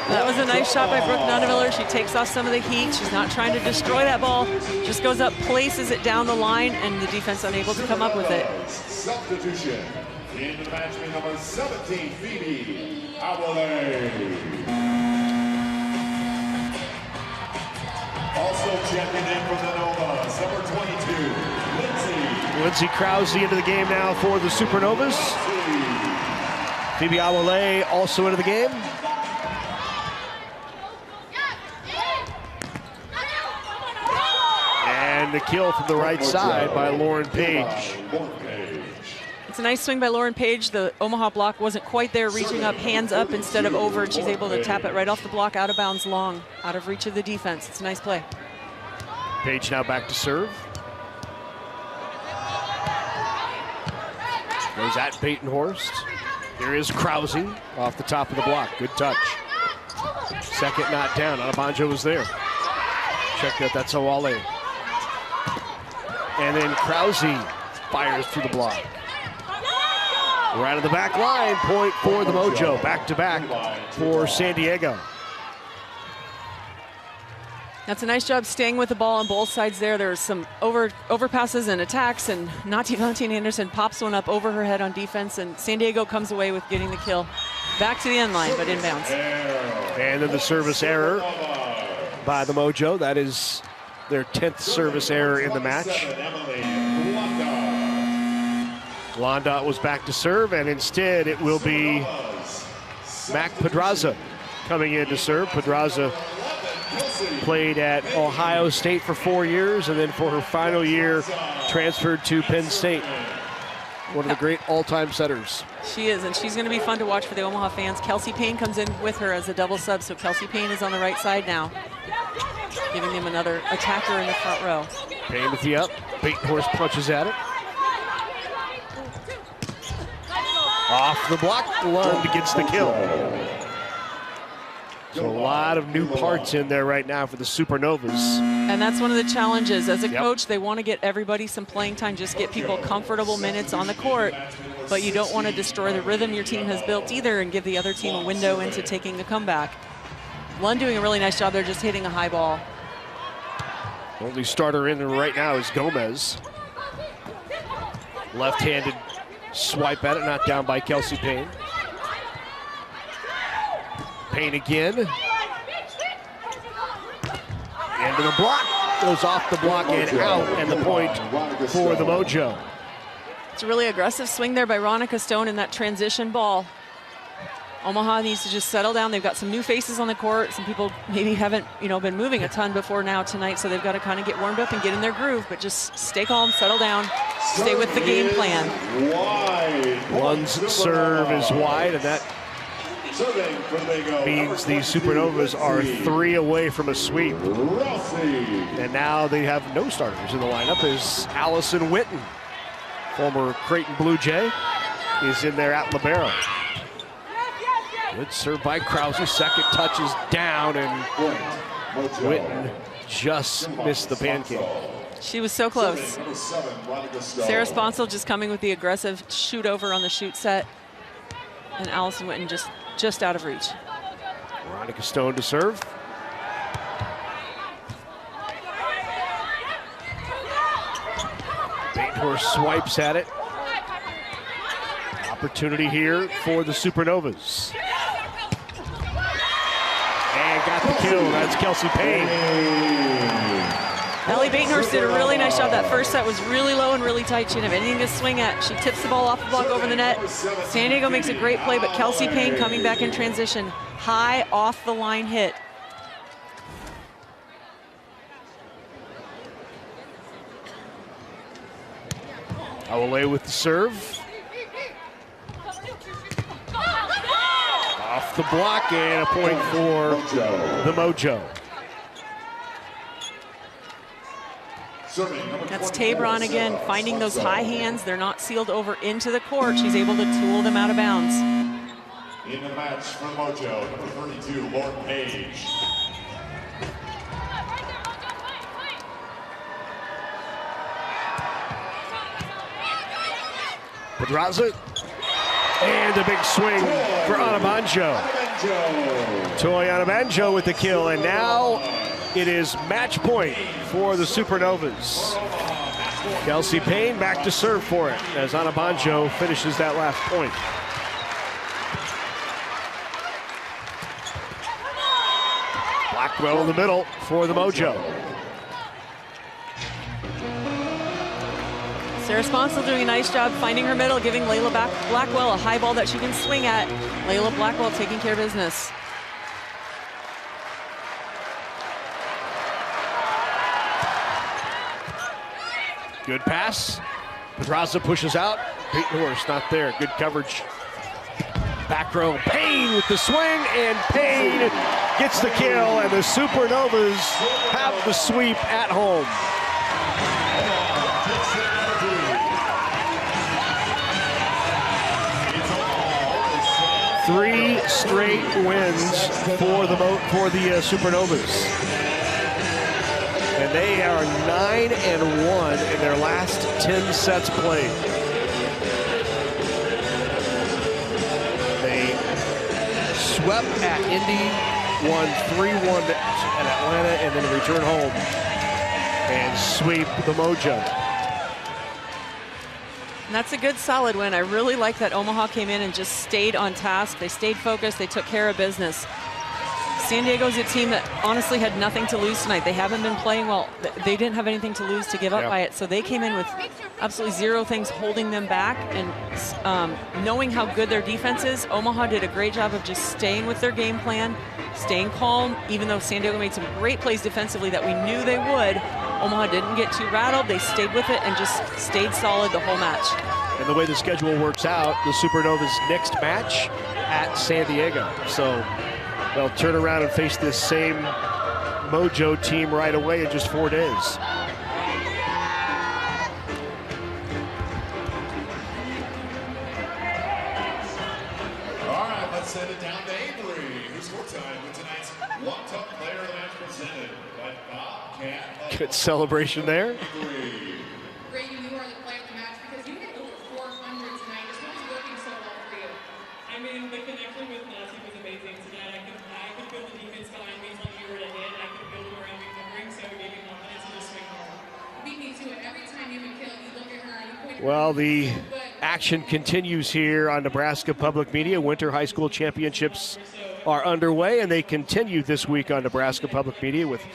That was a nice shot by Brooke Nuneviller. She takes off some of the heat. She's not trying to destroy that ball. Just goes up, places it down the line, and the defense unable to come up with it. Substitution. In the match, number 17, Phoebe Awale. Also checking in from the Novas, number 22, Lindsay. Lindsay Krause into the game now for the Supernovas. Phoebe Awale also into the game. And the kill from the right side by Lauren Page. It's a nice swing by Lauren Page. The Omaha block wasn't quite there, reaching up, hands up instead of over, and she's able to tap it right off the block, out of bounds long, out of reach of the defense. It's a nice play. Page now back to serve. Goes at Batenhorst. Here is Krause off the top of the block. Good touch. Second not down. Anabanjo was there. Check that. That's Awale. And then Krause fires through the block. Right of the back line. Point for the Mojo. Back to back for San Diego. That's a nice job staying with the ball on both sides there. There's some overpasses and attacks, and Nati Valentine Anderson pops one up over her head on defense, and San Diego comes away with getting the kill. Back to the end line, but inbounds. And then the service error by the Mojo. That is their 10th service error in the match. Blondot was back to serve, and instead it will be Mac Pedraza coming in to serve. Pedraza played at Ohio State for 4 years, and then for her final year transferred to Penn State. One of the great all-time setters. She is, and she's going to be fun to watch for the Omaha fans. Kelsey Payne comes in with her as a double sub, so Kelsey Payne is on the right side now, giving them another attacker in the front row. Payne with the up. Batenhorst punches at it. Off the block, Lund gets the kill. So a lot of new parts in there right now for the Supernovas. And that's one of the challenges. As a coach, they want to get everybody some playing time, just get people comfortable minutes on the court, but you don't want to destroy the rhythm your team has built either and give the other team a window into taking the comeback. Lund doing a really nice job there, just hitting a high ball. Only starter in right now is Gomez. Left-handed swipe at it, knocked down by Kelsey Payne. Payne again. Into the block. Goes off the block and out, and the point for the Mojo. It's a really aggressive swing there by Ronica Stone in that transition ball. Omaha needs to just settle down. They've got some new faces on the court. Some people maybe haven't, been moving a ton before now tonight, so they've got to kind of get warmed up and get in their groove, but just stay calm, settle down, stay with the game plan. Lund's serve is wide, and that means the Supernovas are 3 away from a sweep. And now they have no starters in the lineup as Allison Witten, former Creighton Blue Jay, is in there at libero. Good serve by Krause. Second touch is down, and Witten just missed the pancake. She was so close. Sarah Sponsel just coming with the aggressive shoot over on the shoot set, and Allison Witten just out of reach. Veronica Stone to serve. Batenhorst swipes at it. Opportunity here for the Supernovas. And got the kill. That's Kelsey Payne. Allie Batenhorst did a really nice job. That first set was really low and really tight. She didn't have anything to swing at. She tips the ball off the block over the net. San Diego makes a great play, but Kelsey Payne coming back in transition. High off the line hit. Awale with the serve. Off off the block, and a point for the Mojo. That's Tabron again, finding those high hands. They're not sealed over into the court. She's able to tool them out of bounds. In the match for the Mojo, number 32, Lauren Page. Pedraza, and a big swing for Anabanjo. Toy Anabanjo with the kill, and now it is match point for the Supernovas. Kelsey Payne back to serve for it as Anabanjo finishes that last point. Blackwell in the middle for the Mojo. Sarah Sponsel doing a nice job finding her middle, giving Layla Blackwell a high ball that she can swing at. Layla Blackwell taking care of business. Good pass. Pedraza pushes out. Peyton Horse not there. Good coverage. Back row. Payne with the swing, and Payne gets the kill, and the Supernovas have the sweep at home. Three straight wins for the Supernovas. And they are 9-1 in their last 10 sets played. They swept at Indy, won 3-1 at Atlanta, and then return home and sweep the Mojo. And that's a good solid win. I really like that Omaha came in and just stayed on task. They stayed focused. They took care of business. San Diego's a team that honestly had nothing to lose tonight. They haven't been playing well. They didn't have anything to lose to give up by it. So they came in with absolutely zero things holding them back. And knowing how good their defense is, Omaha did a great job of just staying with their game plan, staying calm, even though San Diego made some great plays defensively that we knew they would. Omaha didn't get too rattled. They stayed with it and just stayed solid the whole match. And the way the schedule works out, the Supernovas' next match at San Diego. So they'll turn around and face this same Mojo team right away in just 4 days. All right, let's send it down to Avery, who's courtside with tonight's one-top player match presented by Bobcat. Good celebration there. Great, you are the player of the match because you hit over 400 tonight. Just what was working so well for you? I mean, the connection with Nazi was amazing tonight. I could feel the defense behind me telling me where to hit. I could feel where I'm covering, so it gave me confidence to just swing hard. Beat me to it. Every time you have a kill, you look at her and you point. Well, the action continues here on Nebraska Public Media. Winter High School Championships are underway, and they continue this week on Nebraska Public Media with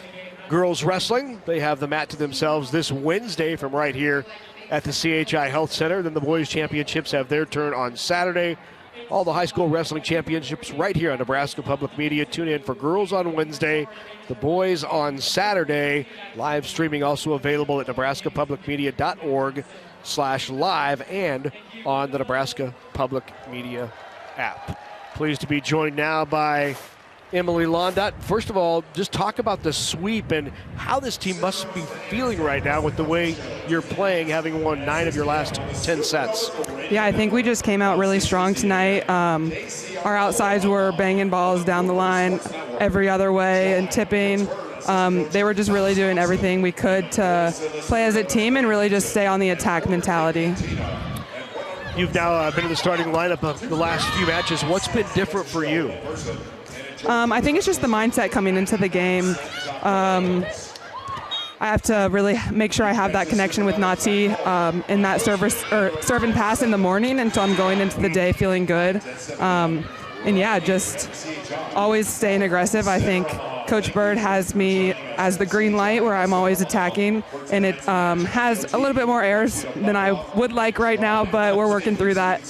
girls wrestling. They have the mat to themselves this Wednesday from right here at the CHI Health Center. Then the boys championships have their turn on Saturday. All the high school wrestling championships right here on Nebraska Public Media. Tune in for girls on Wednesday, the boys on Saturday. Live streaming also available at nebraskapublicmedia.org/live and on the Nebraska Public Media app. Pleased to be joined now by Emily Londot. First of all, just talk about the sweep and how this team must be feeling right now with the way you're playing, having won 9 of your last 10 sets. Yeah, I think we just came out really strong tonight. Our outsides were banging balls down the line every other way and tipping. They were just really doing everything we could to play as a team and really just stay on the attack mentality. You've now been in the starting lineup of the last few matches. What's been different for you? I think it's just the mindset coming into the game. I have to really make sure I have that connection with Nati in that serve and pass in the morning, and so I'm going into the day feeling good. And yeah, just always staying aggressive. I think Coach Bird has me as the green light where I'm always attacking, and it has a little bit more errors than I would like right now, but we're working through that.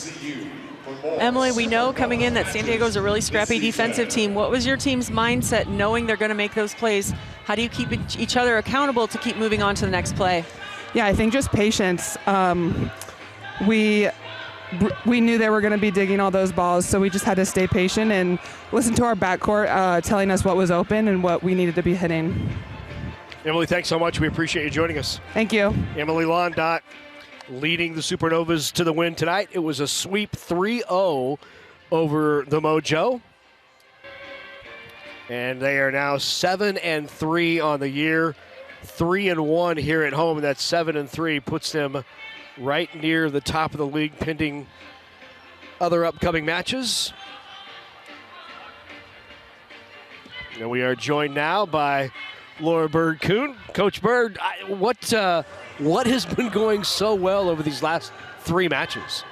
Emily, we know coming in that San Diego's a really scrappy defensive team. What was your team's mindset knowing they're going to make those plays? How do you keep each other accountable to keep moving on to the next play? Yeah, I think just patience. We we knew they were going to be digging all those balls, so we just had to stay patient and listen to our backcourt telling us what was open and what we needed to be hitting. Emily, thanks so much. We appreciate you joining us. Thank you. Emily Londot leading the Supernovas to the win tonight. It was a sweep 3-0 over the Mojo. And they are now 7-3 on the year, 3-1 here at home, and that 7-3 puts them right near the top of the league, pending other upcoming matches. And we are joined now by Laura Bird-Coon. Coach Bird, what has been going so well over these last 3 matches?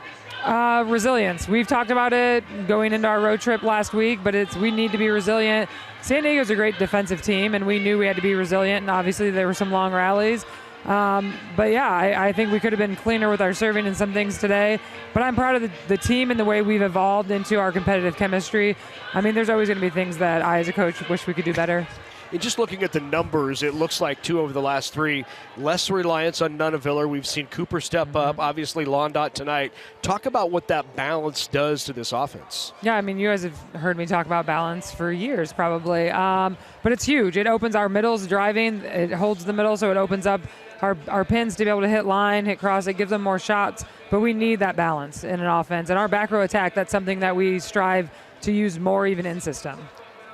Resilience. We've talked about it going into our road trip last week, but we need to be resilient. San Diego's a great defensive team, and we knew we had to be resilient, and obviously there were some long rallies. But yeah, I think we could have been cleaner with our serving and some things today. But I'm proud of the team and the way we've evolved into our competitive chemistry. I mean, there's always going to be things that I, as a coach, wish we could do better. And just looking at the numbers, it looks like 2 over the last 3. Less reliance on Nunaviller. We've seen Cooper step up, obviously Londot tonight. Talk about what that balance does to this offense. Yeah, I mean, you guys have heard me talk about balance for years probably. But it's huge. It opens our middles driving. It holds the middle, so it opens up our pins to be able to hit line, hit cross. It gives them more shots. But we need that balance in an offense. And our back row attack, that's something that we strive to use more even in system.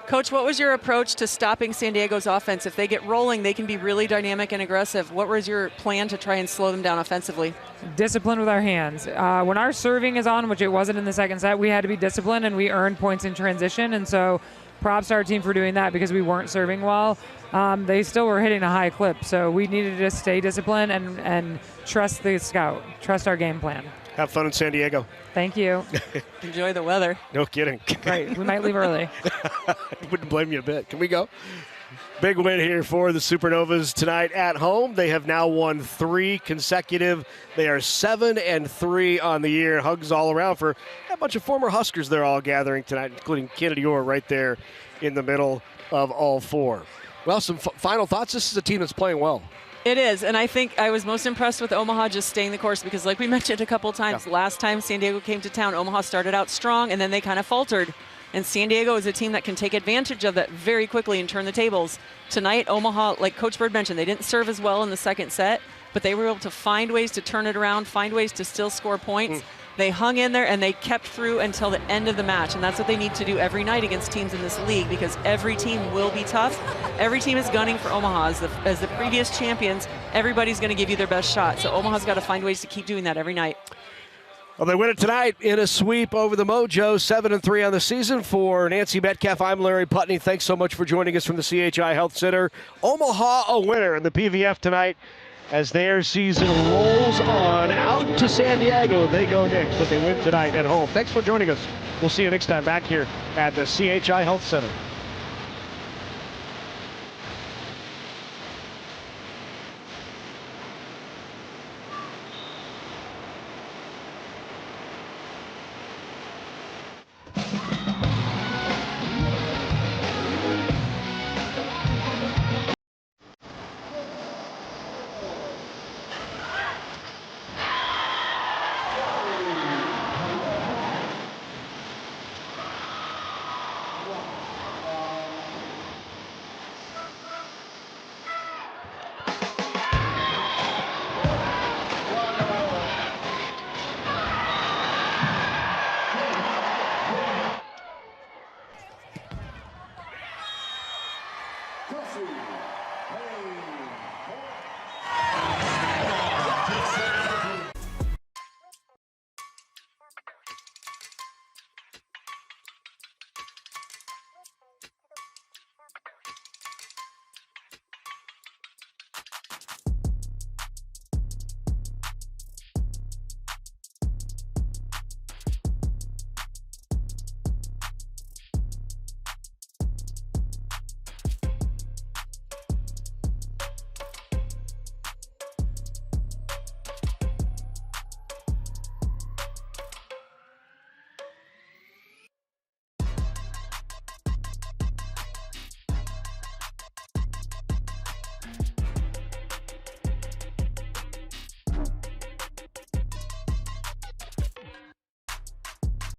Coach, what was your approach to stopping San Diego's offense? If they get rolling, they can be really dynamic and aggressive. What was your plan to try and slow them down offensively? Discipline with our hands. When our serving is on, which it wasn't in the second set, we had to be disciplined and we earned points in transition. And so props to our team for doing that because we weren't serving well. They still were hitting a high clip. So we needed to just stay disciplined and trust the scout, trust our game plan. Have fun in San Diego. Thank you. Enjoy the weather. No kidding. Right, we might leave early. Wouldn't blame you a bit. Can we go? Big win here for the Supernovas tonight at home. They have now won 3 consecutive. They are 7-3 on the year. Hugs all around for a bunch of former Huskers they're all gathering tonight, including Kennedy Orr right there in the middle of all 4. Well, some final thoughts. This is a team that's playing well. It is, and I think I was most impressed with Omaha just staying the course because like we mentioned a couple times, last time San Diego came to town, Omaha started out strong and then they kind of faltered. And San Diego is a team that can take advantage of that very quickly and turn the tables. Tonight, Omaha, like Coach Bird mentioned, they didn't serve as well in the second set, but they were able to find ways to turn it around, find ways to still score points. They hung in there and they kept through until the end of the match, and that's what they need to do every night against teams in this league because every team will be tough. Every team is gunning for Omaha as the previous champions. Everybody's going to give you their best shot, so Omaha's got to find ways to keep doing that every night. Well, they win it tonight in a sweep over the Mojo, 7-3 on the season. For Nancy Metcalf, I'm Larry Putney. Thanks so much for joining us from the CHI Health Center. Omaha a winner in the PVF tonight as their season rolls on out to San Diego. They go next, but they win tonight at home. Thanks for joining us. We'll see you next time back here at the CHI Health Center. Hey.